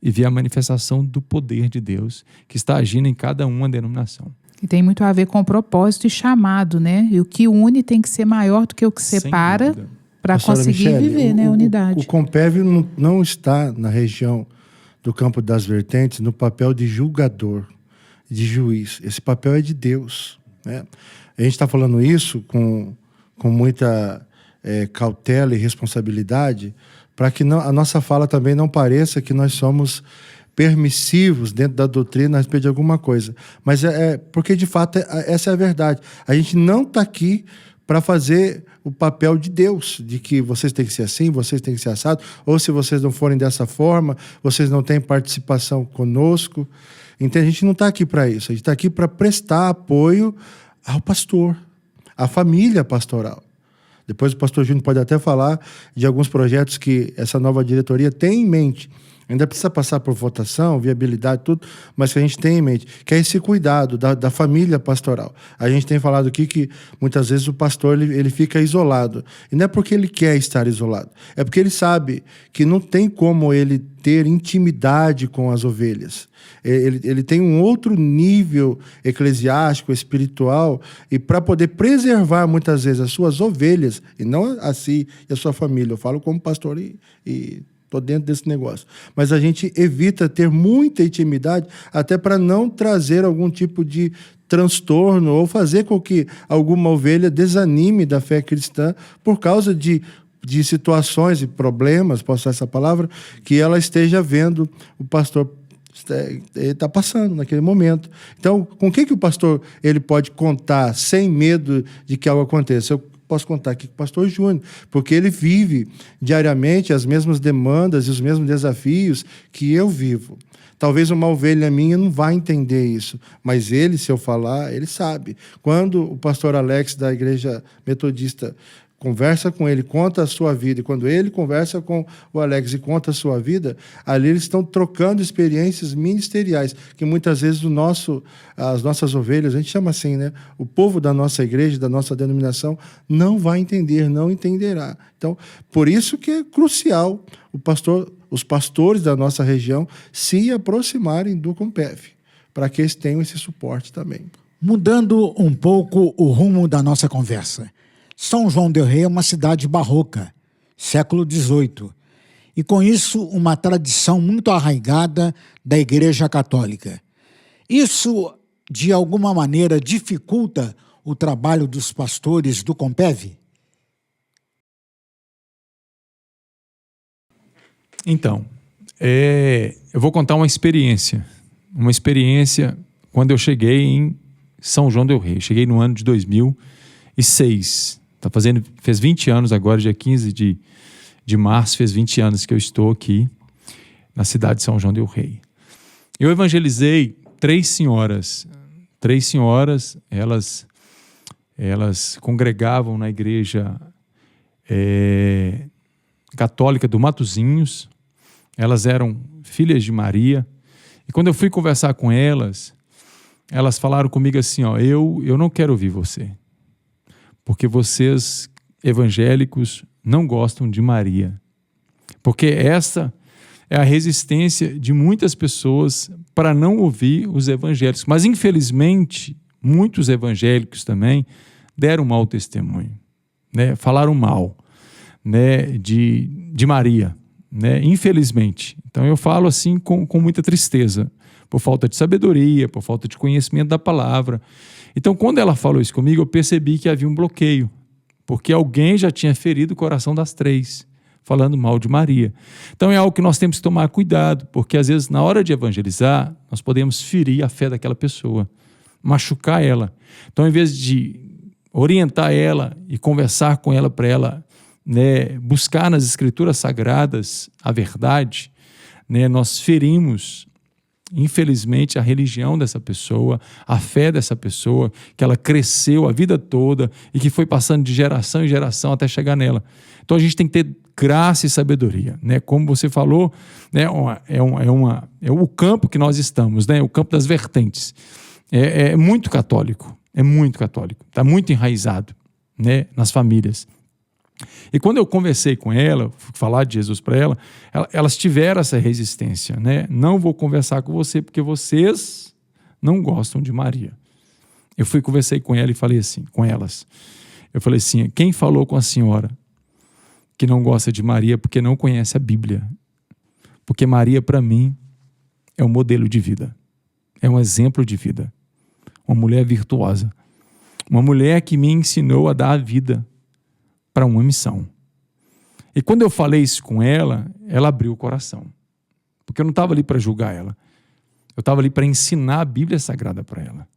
Speaker 4: E vê a manifestação do poder de Deus que está agindo em cada uma denominação.
Speaker 2: E tem muito a ver com o propósito e chamado, né? E o que une tem que ser maior do que o que separa para conseguir
Speaker 5: Michele,
Speaker 2: viver, né? A unidade.
Speaker 5: O Compev não está na região do Campo das Vertentes no papel de julgador, de juiz. Esse papel é de Deus. Né? A gente está falando isso com muita cautela e responsabilidade, para que a nossa fala também não pareça que nós somos permissivos dentro da doutrina a respeito de alguma coisa. Mas porque, de fato, essa é a verdade. A gente não está aqui para fazer o papel de Deus, de que vocês têm que ser assim, vocês têm que ser assado, ou se vocês não forem dessa forma, vocês não têm participação conosco. Então, a gente não está aqui para isso. A gente está aqui para prestar apoio ao pastor, à família pastoral. Depois o pastor Júnior pode até falar de alguns projetos que essa nova diretoria tem em mente. Ainda precisa passar por votação, viabilidade, tudo, mas que a gente tem em mente, que é esse cuidado da família pastoral. A gente tem falado aqui que muitas vezes o pastor ele fica isolado. E não é porque ele quer estar isolado, é porque ele sabe que não tem como ele ter intimidade com as ovelhas. Ele tem um outro nível eclesiástico, espiritual, e para poder preservar muitas vezes as suas ovelhas, e não a si e a sua família, eu falo como pastor e estou dentro desse negócio. Mas a gente evita ter muita intimidade até para não trazer algum tipo de transtorno ou fazer com que alguma ovelha desanime da fé cristã por causa de situações e problemas, posso usar essa palavra, que ela esteja vendo o pastor está passando naquele momento. Então, com o que o pastor ele pode contar sem medo de que algo aconteça? Eu posso contar aqui com o pastor Júnior, porque ele vive diariamente as mesmas demandas e os mesmos desafios que eu vivo. Talvez uma ovelha minha não vá entender isso, mas ele, se eu falar, ele sabe. Quando o pastor Alex, da Igreja Metodista, conversa com ele, conta a sua vida, e quando ele conversa com o Alex e conta a sua vida, ali eles estão trocando experiências ministeriais, que muitas vezes as nossas ovelhas, a gente chama assim, né? O povo da nossa igreja, da nossa denominação, não vai entender, não entenderá. Então, por isso que é crucial os pastores da nossa região se aproximarem do Compev, para que eles tenham esse suporte também.
Speaker 3: Mudando um pouco o rumo da nossa conversa. São João del Rei é uma cidade barroca, século XVIII, e com isso uma tradição muito arraigada da Igreja Católica. Isso, de alguma maneira, dificulta o trabalho dos pastores do Compev?
Speaker 4: Então, eu vou contar uma experiência quando eu cheguei em São João del Rei. Cheguei no ano de 2006. Fez 20 anos agora, dia 15 de março, fez 20 anos que eu estou aqui na cidade de São João del Rei. Eu evangelizei 3 senhoras. 3 senhoras, elas congregavam na igreja católica do Matozinhos. Elas eram filhas de Maria. E quando eu fui conversar com elas falaram comigo assim, eu não quero ouvir você. Porque vocês, evangélicos, não gostam de Maria. Porque essa é a resistência de muitas pessoas para não ouvir os evangélicos. Mas, infelizmente, muitos evangélicos também deram mau testemunho, né? Falaram mal, né? de Maria. né? Infelizmente. Então eu falo assim com muita tristeza, por falta de sabedoria, por falta de conhecimento da palavra. Então, quando ela falou isso comigo, eu percebi que havia um bloqueio, porque alguém já tinha ferido o coração das 3, falando mal de Maria. Então é algo que nós temos que tomar cuidado, porque às vezes na hora de evangelizar, nós podemos ferir a fé daquela pessoa, machucar ela. Então, em vez de orientar ela e conversar com ela para ela, né, buscar nas escrituras sagradas a verdade, né, nós ferimos, infelizmente, a religião dessa pessoa, a fé dessa pessoa, que ela cresceu a vida toda e que foi passando de geração em geração até chegar nela. Então a gente tem que ter graça e sabedoria, né? Como você falou, né, é o campo que nós estamos, né? O campo das vertentes. É muito católico, está muito enraizado, né, nas famílias. E quando eu conversei com ela, fui falar de Jesus para ela, elas tiveram essa resistência, né? Não vou conversar com você porque vocês não gostam de Maria. Eu conversei com ela e falei assim, com elas. Eu falei assim, quem falou com a senhora que não gosta de Maria porque não conhece a Bíblia? Porque Maria, para mim, é um modelo de vida. É um exemplo de vida. Uma mulher virtuosa. Uma mulher que me ensinou a dar a vida para uma missão. E quando eu falei isso com ela, ela abriu o coração. Porque eu não estava ali para julgar ela. Eu estava ali para ensinar a Bíblia Sagrada para ela.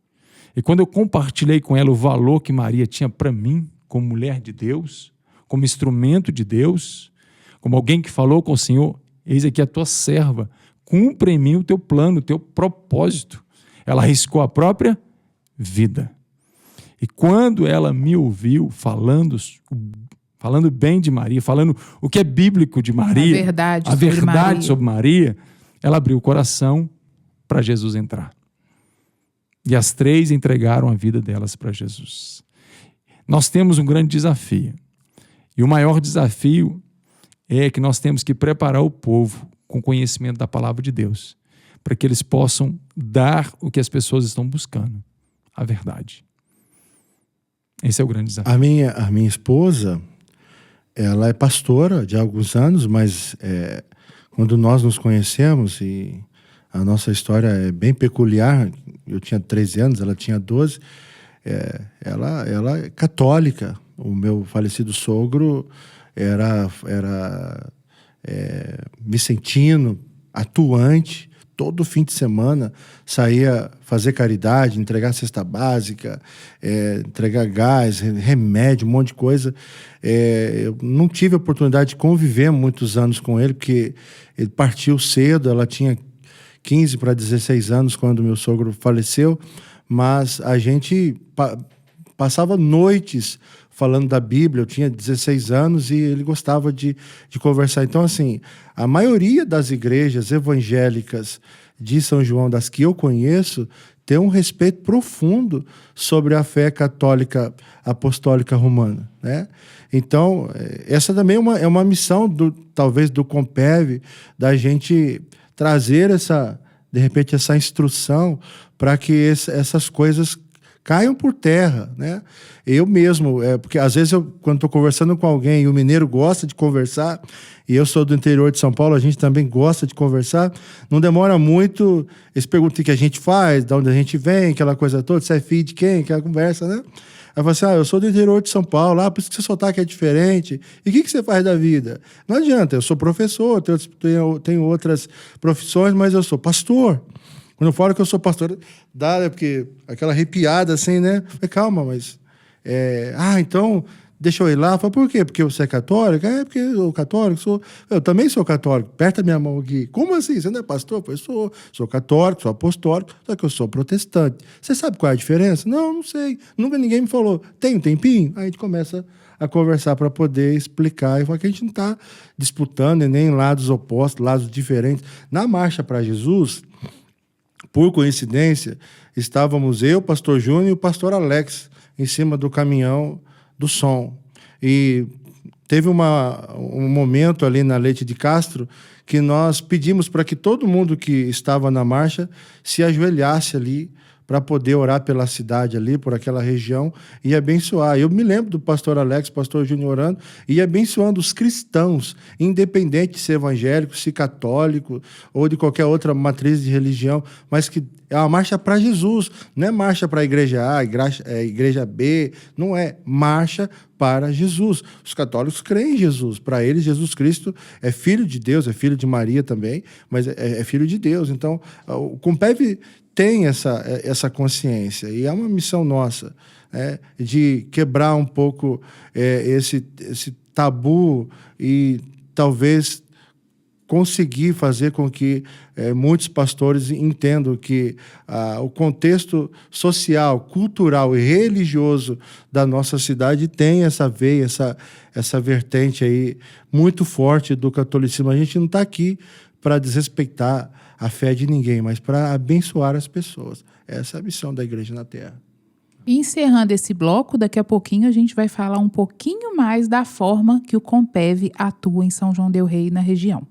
Speaker 4: E quando eu compartilhei com ela o valor que Maria tinha para mim, como mulher de Deus, como instrumento de Deus, como alguém que falou com o Senhor, eis aqui a tua serva, cumpre em mim o teu plano, o teu propósito. Ela arriscou a própria vida. E quando ela me ouviu falando bem de Maria, falando o que é bíblico de Maria, a verdade sobre Maria, ela abriu o coração para Jesus entrar. E as 3 entregaram a vida delas para Jesus. Nós temos um grande desafio. E o maior desafio é que nós temos que preparar o povo com conhecimento da palavra de Deus, para que eles possam dar o que as pessoas estão buscando, a verdade. Esse é o grande desafio.
Speaker 5: A minha esposa, ela é pastora de há alguns anos, mas quando nós nos conhecemos, e a nossa história é bem peculiar, eu tinha 13 anos, ela tinha 12, ela é católica. O meu falecido sogro era vicentino, atuante. Todo fim de semana saía fazer caridade, entregar cesta básica, entregar gás, remédio, um monte de coisa. Eu não tive a oportunidade de conviver muitos anos com ele, porque ele partiu cedo, ela tinha 15 para 16 anos quando meu sogro faleceu, mas a gente passava noites falando da Bíblia. Eu tinha 16 anos e ele gostava de conversar. Então, assim, a maioria das igrejas evangélicas de São João, das que eu conheço, tem um respeito profundo sobre a fé católica apostólica romana, né? Então, essa também é uma missão, talvez, do Compev, da gente trazer de repente, essa instrução para que essas coisas caiam por terra, né? Eu mesmo, porque às vezes quando estou conversando com alguém e o mineiro gosta de conversar, e eu sou do interior de São Paulo, a gente também gosta de conversar, não demora muito, eles perguntam o que a gente faz, de onde a gente vem, aquela coisa toda, você é filho de quem, aquela conversa, né? Aí eu falo assim, eu sou do interior de São Paulo, por isso que seu sotaque é diferente. E o que você faz da vida? Não adianta, eu sou professor, tenho outras profissões, mas eu sou pastor. Quando eu falo que eu sou pastor, dá, porque aquela arrepiada assim, né? Falei, calma, mas... então, deixa eu ir lá. Falei, por quê? Porque você é católico? Porque eu católico sou... Eu também sou católico. Aperta a minha mão aqui. Como assim? Você não é pastor? Eu sou católico, sou apostólico, só que eu sou protestante. Você sabe qual é a diferença? Não sei. Nunca ninguém me falou. Tem um tempinho? Aí a gente começa a conversar para poder explicar. E falar que a gente não está disputando nem lados opostos, lados diferentes. Na Marcha para Jesus... Por coincidência, estávamos eu, o pastor Júnior e o pastor Alex em cima do caminhão do som. E teve um momento ali na Leite de Castro que nós pedimos para que todo mundo que estava na marcha se ajoelhasse ali para poder orar pela cidade ali, por aquela região e abençoar. Eu me lembro do pastor Alex, pastor Júnior orando e abençoando os cristãos, independente de ser evangélico, se católico ou de qualquer outra matriz de religião, mas que é uma marcha para Jesus, não é marcha para a igreja A, igreja B, não é marcha para Jesus. Os católicos creem em Jesus, para eles Jesus Cristo é filho de Deus, é filho de Maria também, mas é filho de Deus. Então, o Compev tem essa consciência e é uma missão nossa, de quebrar um pouco esse tabu e talvez conseguir fazer com que muitos pastores entendam que o contexto social, cultural e religioso da nossa cidade tem essa veia, essa vertente aí muito forte do catolicismo. A gente não está aqui para desrespeitar a fé de ninguém, mas para abençoar as pessoas. Essa é a missão da Igreja na Terra.
Speaker 2: Encerrando esse bloco, daqui a pouquinho a gente vai falar um pouquinho mais da forma que o Compev atua em São João del Rei, na região.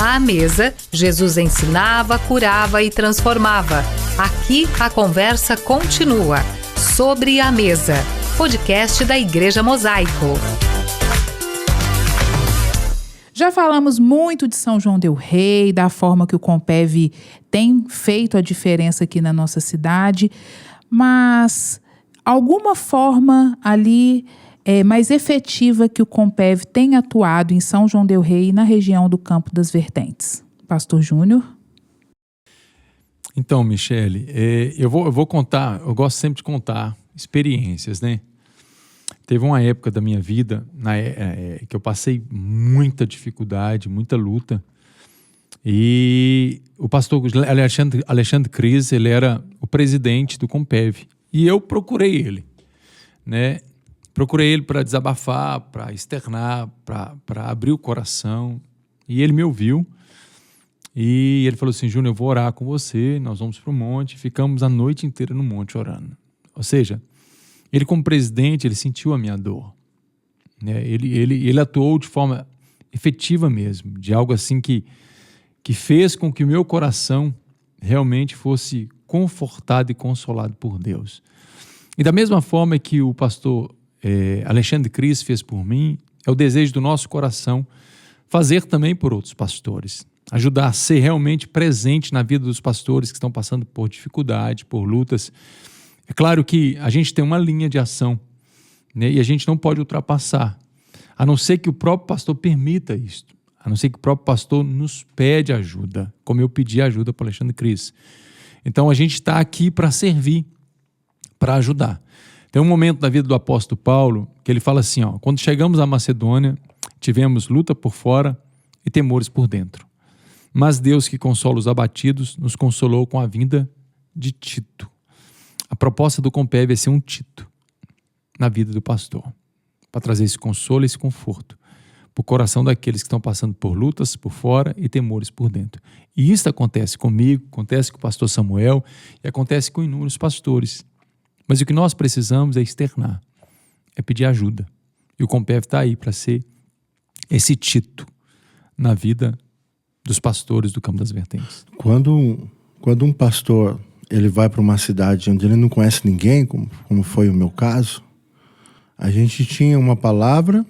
Speaker 1: À mesa, Jesus ensinava, curava e transformava. Aqui a conversa continua. Sobre a Mesa, podcast da Igreja Mosaico.
Speaker 2: Já falamos muito de São João del Rei, da forma que o Compev tem feito a diferença aqui na nossa cidade, mas alguma forma ali mais efetiva que o Compev tem atuado em São João del Rei e na região do Campo das Vertentes? Pastor Júnior?
Speaker 4: Então, Michele, eu vou contar, eu gosto sempre de contar experiências, né? Teve uma época da minha vida que eu passei muita dificuldade, muita luta. E o pastor Alexandre Cris, ele era o presidente do Compev. E eu procurei ele, né? Procurei ele para desabafar, para externar, para abrir o coração. E ele me ouviu. E ele falou assim: Júnior, eu vou orar com você, nós vamos para o monte. Ficamos a noite inteira no monte orando. Ou seja, ele como presidente, ele sentiu a minha dor, né? Ele atuou de forma efetiva mesmo, de algo assim que fez com que o meu coração realmente fosse confortado e consolado por Deus. E da mesma forma que o pastor Alexandre Cris fez por mim, é o desejo do nosso coração fazer também por outros pastores, ajudar a ser realmente presente na vida dos pastores que estão passando por dificuldade, por lutas. É claro que a gente tem uma linha de ação, né, e a gente não pode ultrapassar, a não ser que o próprio pastor permita isso, a não ser que o próprio pastor nos pede ajuda, como eu pedi ajuda para o Alexandre Cris. Então a gente está aqui para servir, para ajudar. Tem um momento da vida do apóstolo Paulo que ele fala assim, quando chegamos à Macedônia, tivemos luta por fora e temores por dentro. Mas Deus, que consola os abatidos, nos consolou com a vinda de Tito. A proposta do Compev é ser um Tito na vida do pastor, para trazer esse consolo e esse conforto para o coração daqueles que estão passando por lutas por fora e temores por dentro. E isso acontece comigo, acontece com o pastor Samuel e acontece com inúmeros pastores. Mas o que nós precisamos é externar, é pedir ajuda. E o Compev está aí para ser esse Tito na vida dos pastores do Campo das Vertentes.
Speaker 5: Quando um pastor ele vai para uma cidade onde ele não conhece ninguém, como foi o meu caso, a gente tinha uma palavra,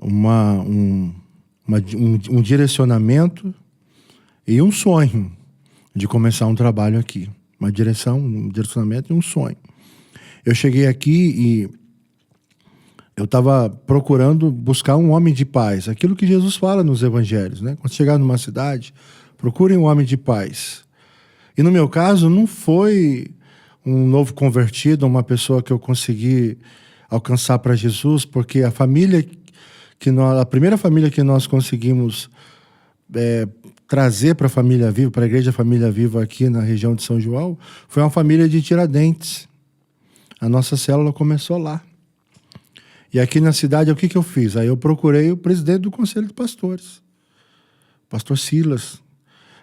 Speaker 5: um direcionamento e um sonho de começar um trabalho aqui. Um direcionamento e um sonho. Eu cheguei aqui e eu estava procurando buscar um homem de paz. Aquilo que Jesus fala nos evangelhos, né? Quando chegar numa cidade, procurem um homem de paz. E no meu caso, não foi um novo convertido, uma pessoa que eu consegui alcançar para Jesus, porque a primeira família que nós conseguimos trazer para a Família Viva, para a Igreja Família Viva aqui na região de São João, foi uma família de Tiradentes. A nossa célula começou lá. E aqui na cidade, o que eu fiz? Aí eu procurei o presidente do Conselho de Pastores, o pastor Silas.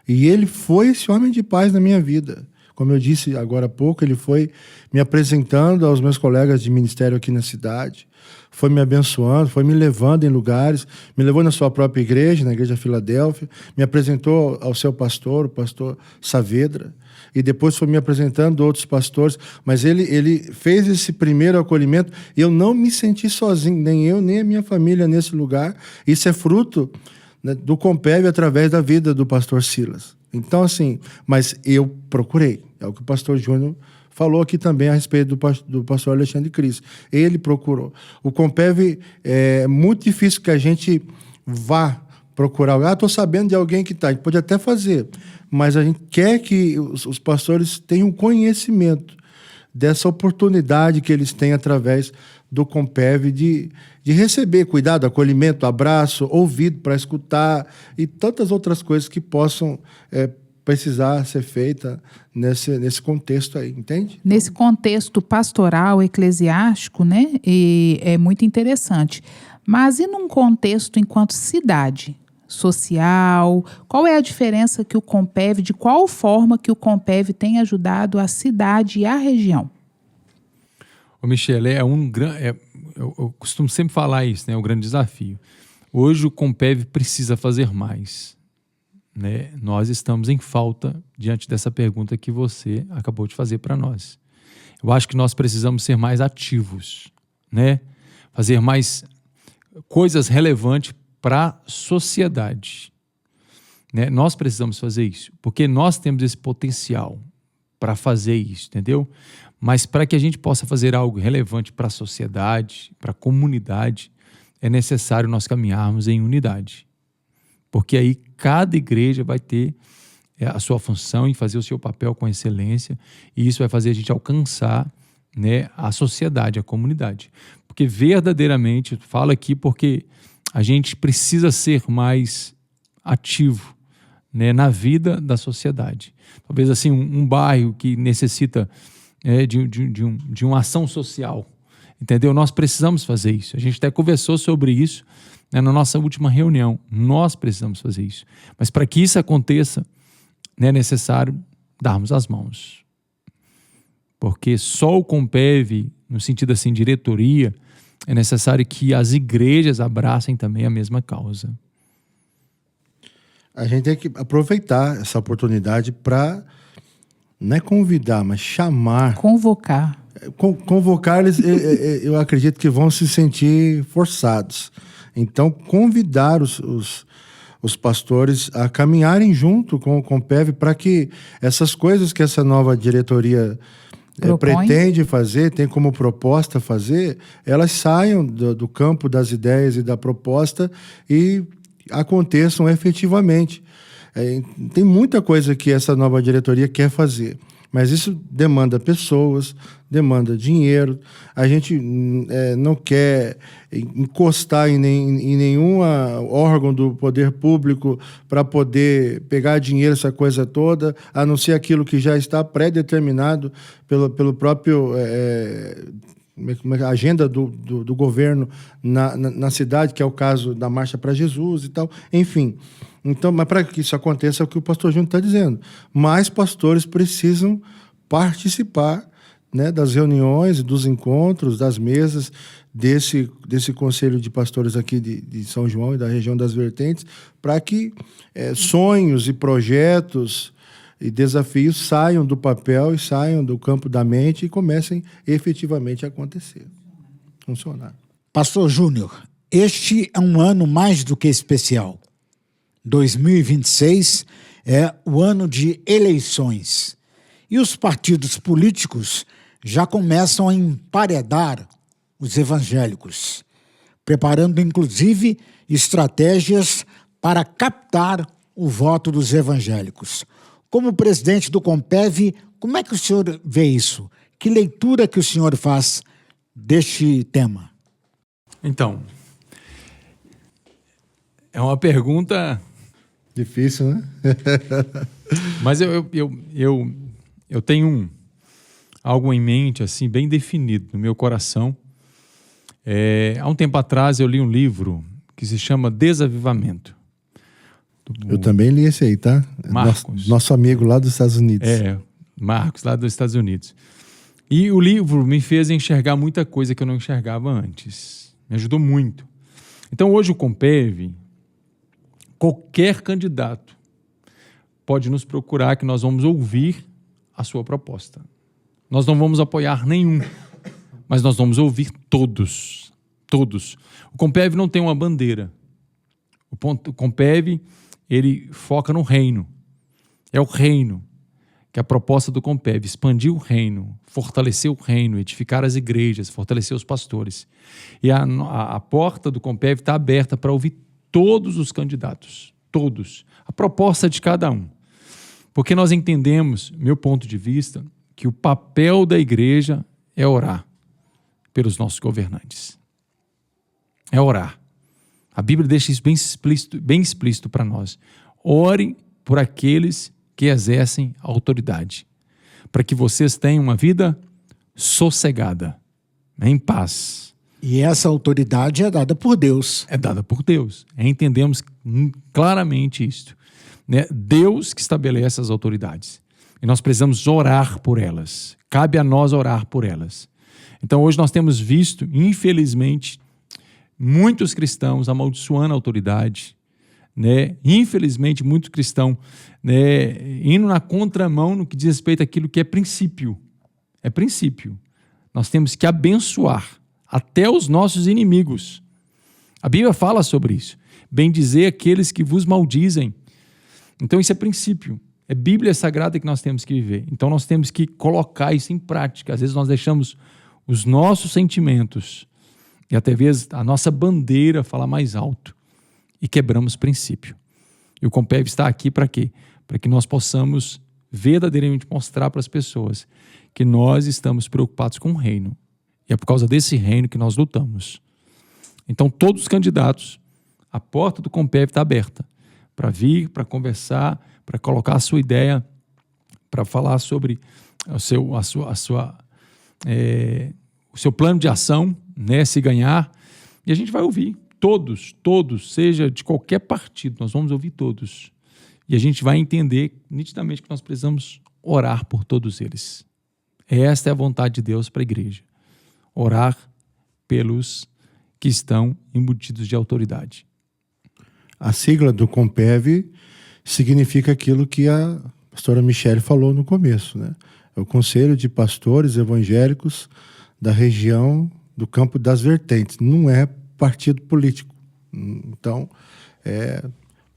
Speaker 5: E ele foi esse homem de paz na minha vida. Como eu disse agora há pouco, ele foi me apresentando aos meus colegas de ministério aqui na cidade, foi me abençoando, foi me levando em lugares, me levou na sua própria igreja, na Igreja Filadélfia, me apresentou ao seu pastor, o pastor Saavedra. e depois foi me apresentando outros pastores, mas ele fez esse primeiro acolhimento e eu não me senti sozinho, nem eu, nem a minha família nesse lugar. Isso é fruto, né, do Compev através da vida do pastor Silas. Então, assim, mas eu procurei, é o que o pastor Júnior falou aqui também a respeito do pastor Alexandre Cris. Ele procurou. O Compev é muito difícil que a gente vá procurar. Estou sabendo de alguém que está. A gente pode até fazer, mas a gente quer que os pastores tenham conhecimento dessa oportunidade que eles têm através do Compev de receber cuidado, acolhimento, abraço, ouvido para escutar e tantas outras coisas que possam precisar ser feita nesse contexto aí, entende?
Speaker 2: Nesse contexto pastoral, eclesiástico, né? E é muito interessante. Mas e num contexto enquanto cidade social? Qual é a diferença que o Compev, de qual forma que o Compev tem ajudado a cidade e a região?
Speaker 4: Ô Michele, eu costumo sempre falar isso, né? É um grande desafio. Hoje o Compev precisa fazer mais. Né? Nós estamos em falta diante dessa pergunta que você acabou de fazer para nós. Eu acho que nós precisamos ser mais ativos, né? Fazer mais coisas relevantes para a sociedade. Né? Nós precisamos fazer isso, porque nós temos esse potencial para fazer isso, entendeu? Mas para que a gente possa fazer algo relevante para a sociedade, para a comunidade, é necessário nós caminharmos em unidade. Porque aí cada igreja vai ter a sua função em fazer o seu papel com excelência, e isso vai fazer a gente alcançar, né, a sociedade, a comunidade. Porque verdadeiramente, eu falo aqui porque a gente precisa ser mais ativo, né, na vida da sociedade. Talvez assim, um bairro que necessita de uma ação social, entendeu? Nós precisamos fazer isso. A gente até conversou sobre isso, né, na nossa última reunião. Nós precisamos fazer isso. Mas para que isso aconteça, né, é necessário darmos as mãos. Porque só o Compev, no sentido assim, diretoria, é necessário que as igrejas abracem também a mesma causa.
Speaker 5: A gente tem que aproveitar essa oportunidade para, não é convidar, mas chamar.
Speaker 2: Convocar.
Speaker 5: Convocar eles, eu acredito que vão se sentir forçados. Então, convidar os pastores a caminharem junto com o Compev para que essas coisas que essa nova diretoria pretende fazer, tem como proposta fazer, elas saiam do campo das ideias e da proposta e aconteçam efetivamente. Tem muita coisa que essa nova diretoria quer fazer, mas isso demanda pessoas, demanda dinheiro. A gente não quer encostar em nenhum órgão do poder público para poder pegar dinheiro, essa coisa toda, a não ser aquilo que já está pré-determinado pelo próprio agenda do governo na cidade, que é o caso da Marcha para Jesus e tal. Enfim, então, mas para que isso aconteça, é o que o pastor Júnior está dizendo. Mais pastores precisam participar, né, das reuniões, dos encontros, das mesas desse conselho de pastores aqui de São João e da região das Vertentes, para que sonhos e projetos e desafios saiam do papel e saiam do campo da mente e comecem efetivamente a acontecer, funcionar.
Speaker 3: Pastor Júnior, este é um ano mais do que especial. 2026 é o ano de eleições e os partidos políticos já começam a emparedar os evangélicos, preparando inclusive estratégias para captar o voto dos evangélicos. Como presidente do Compev, como é que o senhor vê isso? Que leitura que o senhor faz deste tema?
Speaker 4: Então, é uma pergunta
Speaker 5: difícil, né?
Speaker 4: Mas eu tenho algo em mente, assim, bem definido no meu coração. Há um tempo atrás eu li um livro que se chama Desavivamento.
Speaker 5: Eu também li esse aí, tá?
Speaker 4: Marcos.
Speaker 5: Nosso amigo lá dos Estados Unidos.
Speaker 4: Marcos, lá dos Estados Unidos. E o livro me fez enxergar muita coisa que eu não enxergava antes. Me ajudou muito. Então, hoje o Compev, qualquer candidato pode nos procurar, que nós vamos ouvir a sua proposta. Nós não vamos apoiar nenhum, mas nós vamos ouvir todos. Todos. O Compev não tem uma bandeira. O Compev, ele foca no reino. É o reino, que é a proposta do Compev, expandir o reino, fortalecer o reino, edificar as igrejas, fortalecer os pastores. E a porta do Compev está aberta para ouvir todos os candidatos, todos. A proposta de cada um. Porque nós entendemos, meu ponto de vista, que o papel da igreja é orar pelos nossos governantes. É orar. A Bíblia deixa isso bem explícito para nós. Ore por aqueles que exercem a autoridade, para que vocês tenham uma vida sossegada, em paz.
Speaker 3: E essa autoridade é dada por Deus.
Speaker 4: É dada por Deus. Entendemos claramente isto. Né? Deus que estabelece as autoridades. E nós precisamos orar por elas. Cabe a nós orar por elas. Então hoje nós temos visto, infelizmente, muitos cristãos amaldiçoando a autoridade, né? Infelizmente, muito cristão, né, indo na contramão no que diz respeito àquilo que é princípio. É princípio. Nós temos que abençoar até os nossos inimigos. A Bíblia fala sobre isso. Bendizer aqueles que vos maldizem. Então isso é princípio. É Bíblia sagrada que nós temos que viver. Então nós temos que colocar isso em prática. Às vezes nós deixamos os nossos sentimentos e até vezes a nossa bandeira falar mais alto e quebramos princípio. E o Compev está aqui para quê? Para que nós possamos verdadeiramente mostrar para as pessoas que nós estamos preocupados com o reino. E é por causa desse reino que nós lutamos. Então todos os candidatos, a porta do Compev está aberta para vir, para conversar, para colocar a sua ideia, para falar sobre o seu plano de ação, né, se ganhar, e a gente vai ouvir todos, seja de qualquer partido, nós vamos ouvir todos, e a gente vai entender nitidamente que nós precisamos orar por todos eles. Esta é a vontade de Deus para a igreja, orar pelos que estão embutidos de autoridade.
Speaker 5: A sigla do Compev significa aquilo que a pastora Michele falou no começo, né? É o Conselho de Pastores Evangélicos da região do Campo das Vertentes. Não é partido político. Então,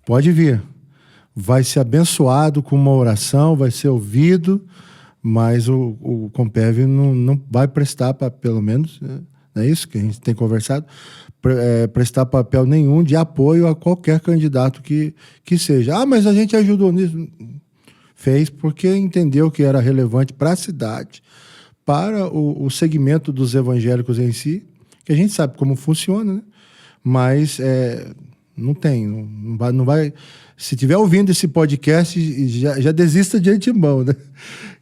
Speaker 5: pode vir. Vai ser abençoado com uma oração, vai ser ouvido, mas o Compev não vai prestar, pelo menos, não é isso que a gente tem conversado, prestar papel nenhum de apoio a qualquer candidato que seja. Ah, mas a gente ajudou nisso. Fez porque entendeu que era relevante para a cidade, para o segmento dos evangélicos em si, que a gente sabe como funciona, né? Mas não vai. Se estiver ouvindo esse podcast, já desista de antemão, né?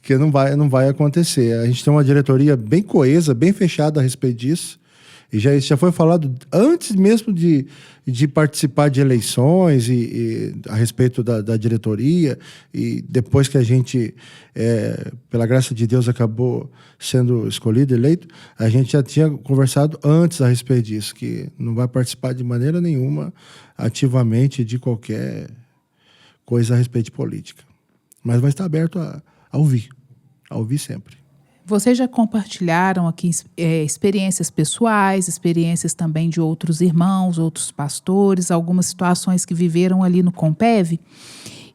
Speaker 5: Que não vai acontecer. A gente tem uma diretoria bem coesa, bem fechada a respeito disso. E já foi falado antes mesmo de participar de eleições e a respeito da diretoria, e depois que a gente, pela graça de Deus, acabou sendo escolhido, eleito, a gente já tinha conversado antes a respeito disso, que não vai participar de maneira nenhuma ativamente de qualquer coisa a respeito de política. Mas vai estar aberto a ouvir sempre.
Speaker 2: Vocês já compartilharam aqui experiências pessoais, experiências também de outros irmãos, outros pastores, algumas situações que viveram ali no Compev.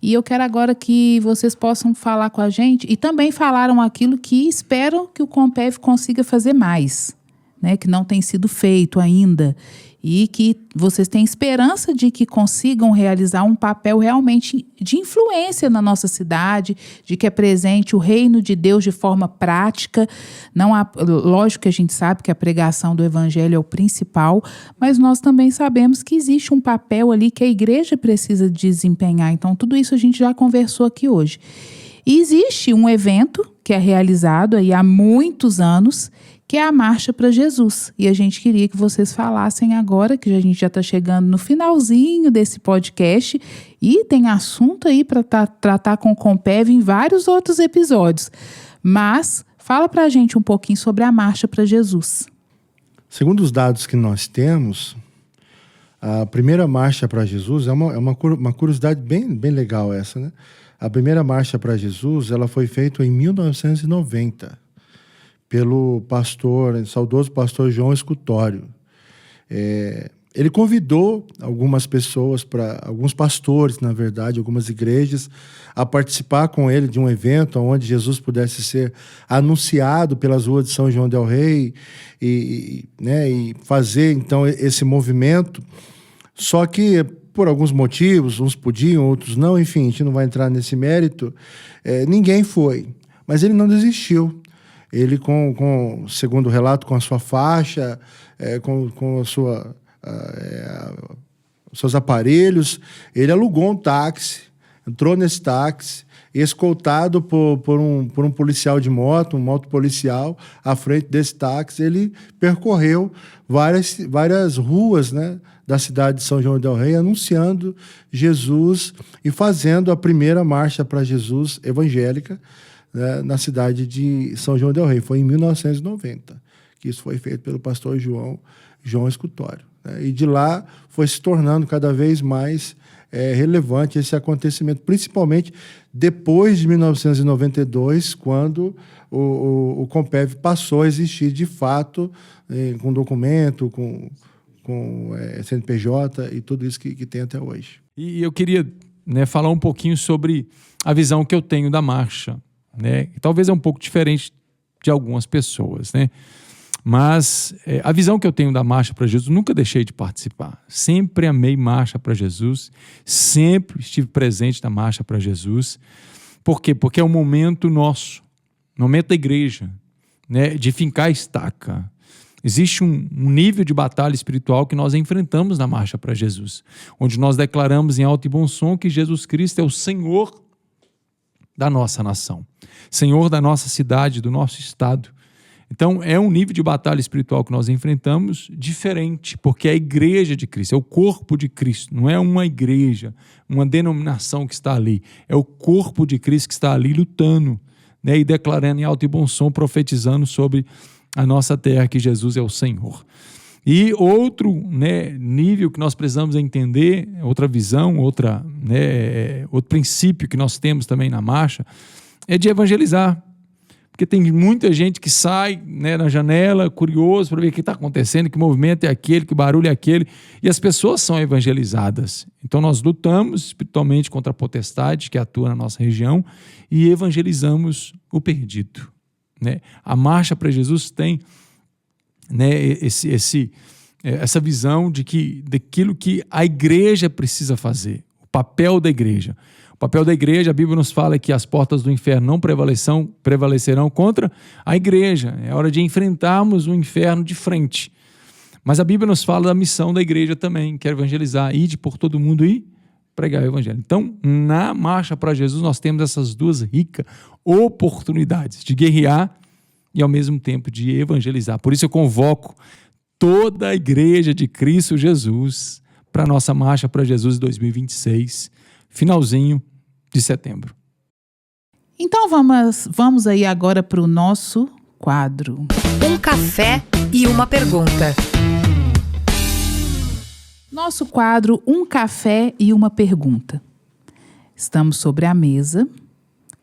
Speaker 2: E eu quero agora que vocês possam falar com a gente e também falaram aquilo que esperam que o Compev consiga fazer mais, né, que não tem sido feito ainda. E que vocês têm esperança de que consigam realizar um papel realmente de influência na nossa cidade, de que é presente o reino de Deus de forma prática. Lógico que a gente sabe que a pregação do evangelho é o principal, mas nós também sabemos que existe um papel ali que a igreja precisa desempenhar. Então, tudo isso a gente já conversou aqui hoje. E existe um evento que é realizado aí há muitos anos, que é a Marcha para Jesus. E a gente queria que vocês falassem agora, que a gente já está chegando no finalzinho desse podcast e tem assunto aí para tratar com o Compev em vários outros episódios. Mas fala para a gente um pouquinho sobre a Marcha para Jesus.
Speaker 5: Segundo os dados que nós temos, A primeira marcha para Jesus é uma curiosidade bem legal essa, né? A primeira marcha para Jesus, ela foi feita em 1990 pelo saudoso pastor João Escutório. Ele convidou algumas pessoas, alguns pastores, na verdade, algumas igrejas, a participar com ele de um evento onde Jesus pudesse ser anunciado pelas ruas de São João del Rei e fazer, então, esse movimento. Só que, por alguns motivos, uns podiam, outros não, enfim, a gente não vai entrar nesse mérito, ninguém foi. Mas ele não desistiu. Ele, segundo o relato, com a sua faixa, com a sua... seus aparelhos, ele alugou um táxi, entrou nesse táxi, escoltado por um policial de moto, um motopolicial, à frente desse táxi. Ele percorreu várias ruas, né, da cidade de São João del Rei, anunciando Jesus e fazendo a primeira marcha para Jesus evangélica, né, na cidade de São João del Rei. Foi em 1990 que isso foi feito pelo pastor João Escutório. E de lá foi se tornando cada vez mais relevante esse acontecimento, principalmente depois de 1992, quando o Compev passou a existir de fato, com documento, com CNPJ e tudo isso que tem até hoje.
Speaker 4: E eu queria, né, falar um pouquinho sobre a visão que eu tenho da marcha, né? Talvez é um pouco diferente de algumas pessoas, né? Mas a visão que eu tenho da Marcha para Jesus, nunca deixei de participar. Sempre amei Marcha para Jesus, sempre estive presente na Marcha para Jesus. Por quê? Porque é um momento nosso, momento da igreja, né, de fincar a estaca. Existe um nível de batalha espiritual que nós enfrentamos na Marcha para Jesus, onde nós declaramos em alto e bom som que Jesus Cristo é o Senhor da nossa nação, Senhor da nossa cidade, do nosso estado. Então, é um nível de batalha espiritual que nós enfrentamos diferente, porque é a igreja de Cristo, é o corpo de Cristo, não é uma igreja, uma denominação que está ali, é o corpo de Cristo que está ali lutando, né, e declarando em alto e bom som, profetizando sobre a nossa terra, que Jesus é o Senhor. E outro, né, nível que nós precisamos entender, outra visão, outro princípio que nós temos também na marcha, é de evangelizar. Porque tem muita gente que sai, né, na janela, curioso para ver o que está acontecendo, que movimento é aquele, que barulho é aquele, e as pessoas são evangelizadas. Então nós lutamos espiritualmente contra a potestade que atua na nossa região e evangelizamos o perdido, né? A Marcha para Jesus tem, né, essa visão daquilo que a igreja precisa fazer, o papel da igreja. O papel da igreja, a Bíblia nos fala que as portas do inferno não prevalecerão contra a igreja. É hora de enfrentarmos o inferno de frente. Mas a Bíblia nos fala da missão da igreja também, que é evangelizar, ide por todo mundo e pregar o evangelho. Então, na Marcha para Jesus, nós temos essas duas ricas oportunidades de guerrear e, ao mesmo tempo, de evangelizar. Por isso eu convoco toda a igreja de Cristo Jesus para a nossa Marcha para Jesus 2026, finalzinho de setembro.
Speaker 2: Então vamos aí agora para o nosso quadro.
Speaker 1: Um café e uma pergunta.
Speaker 2: Nosso quadro, um café e uma pergunta. Estamos sobre a mesa.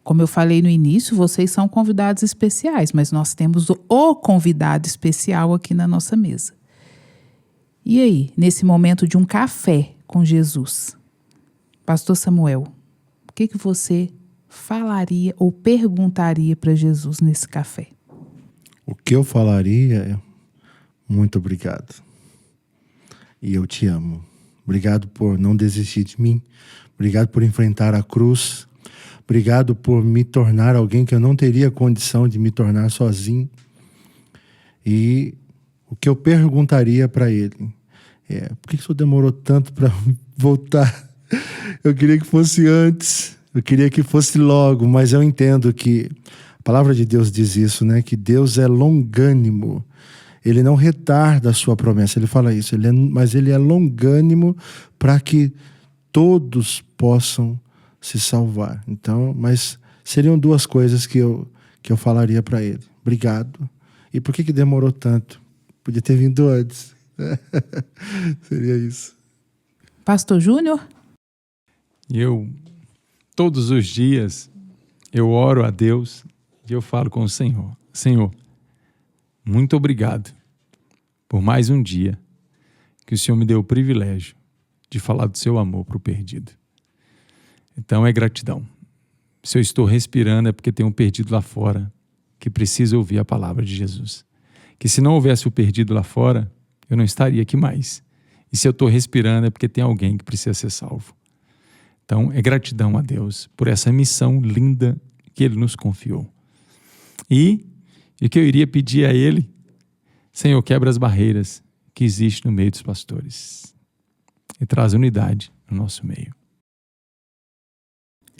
Speaker 2: Como eu falei no início, vocês são convidados especiais, mas nós temos o convidado especial aqui na nossa mesa. E aí, nesse momento de um café com Jesus, Pastor Samuel, o que você falaria ou perguntaria para Jesus nesse café?
Speaker 5: O que eu falaria é: muito obrigado. E eu te amo. Obrigado por não desistir de mim. Obrigado por enfrentar a cruz. Obrigado por me tornar alguém que eu não teria condição de me tornar sozinho. E o que eu perguntaria para ele é: por que isso demorou tanto para voltar? Eu queria que fosse antes, eu queria que fosse logo, mas eu entendo que a palavra de Deus diz isso, né? Que Deus é longânimo, Ele não retarda a sua promessa, Ele fala isso, mas Ele é longânimo para que todos possam se salvar. Então, mas seriam duas coisas que eu falaria para Ele: obrigado. E por que demorou tanto? Podia ter vindo antes. Seria isso.
Speaker 2: Pastor Júnior?
Speaker 4: Todos os dias, eu oro a Deus e eu falo com o Senhor. Senhor, muito obrigado por mais um dia que o Senhor me deu o privilégio de falar do seu amor para o perdido. Então é gratidão. Se eu estou respirando é porque tem um perdido lá fora que precisa ouvir a palavra de Jesus. Que se não houvesse o perdido lá fora, eu não estaria aqui mais. E se eu estou respirando é porque tem alguém que precisa ser salvo. Então é gratidão a Deus por essa missão linda que Ele nos confiou. E que eu iria pedir a Ele, Senhor, quebra as barreiras que existem no meio dos pastores e traz unidade no nosso meio.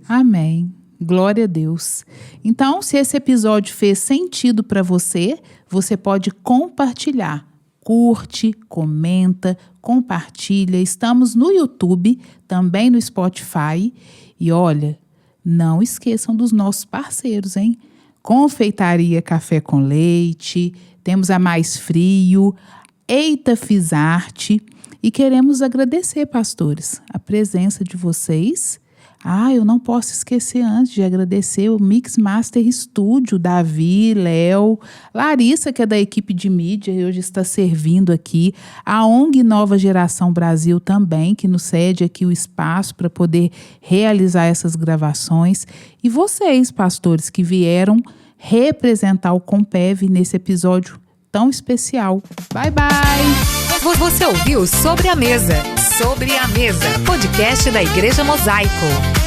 Speaker 2: Amém. Glória a Deus. Então, se esse episódio fez sentido para você, você pode compartilhar. Curte, comenta, compartilha. Estamos no YouTube, também no Spotify. E olha, não esqueçam dos nossos parceiros, hein? Confeitaria Café com Leite, temos a Mais Frio, Eita Fiz Arte. E queremos agradecer, pastores, a presença de vocês. Eu não posso esquecer antes de agradecer o Mix Master Studio, Davi, Léo, Larissa, que é da equipe de mídia e hoje está servindo aqui, a ONG Nova Geração Brasil também, que nos cede aqui o espaço para poder realizar essas gravações. E vocês, pastores, que vieram representar o Compev nesse episódio tão especial. Bye, bye!
Speaker 1: Você ouviu Sobre a Mesa. Sobre a Mesa, podcast da Igreja Mosaico.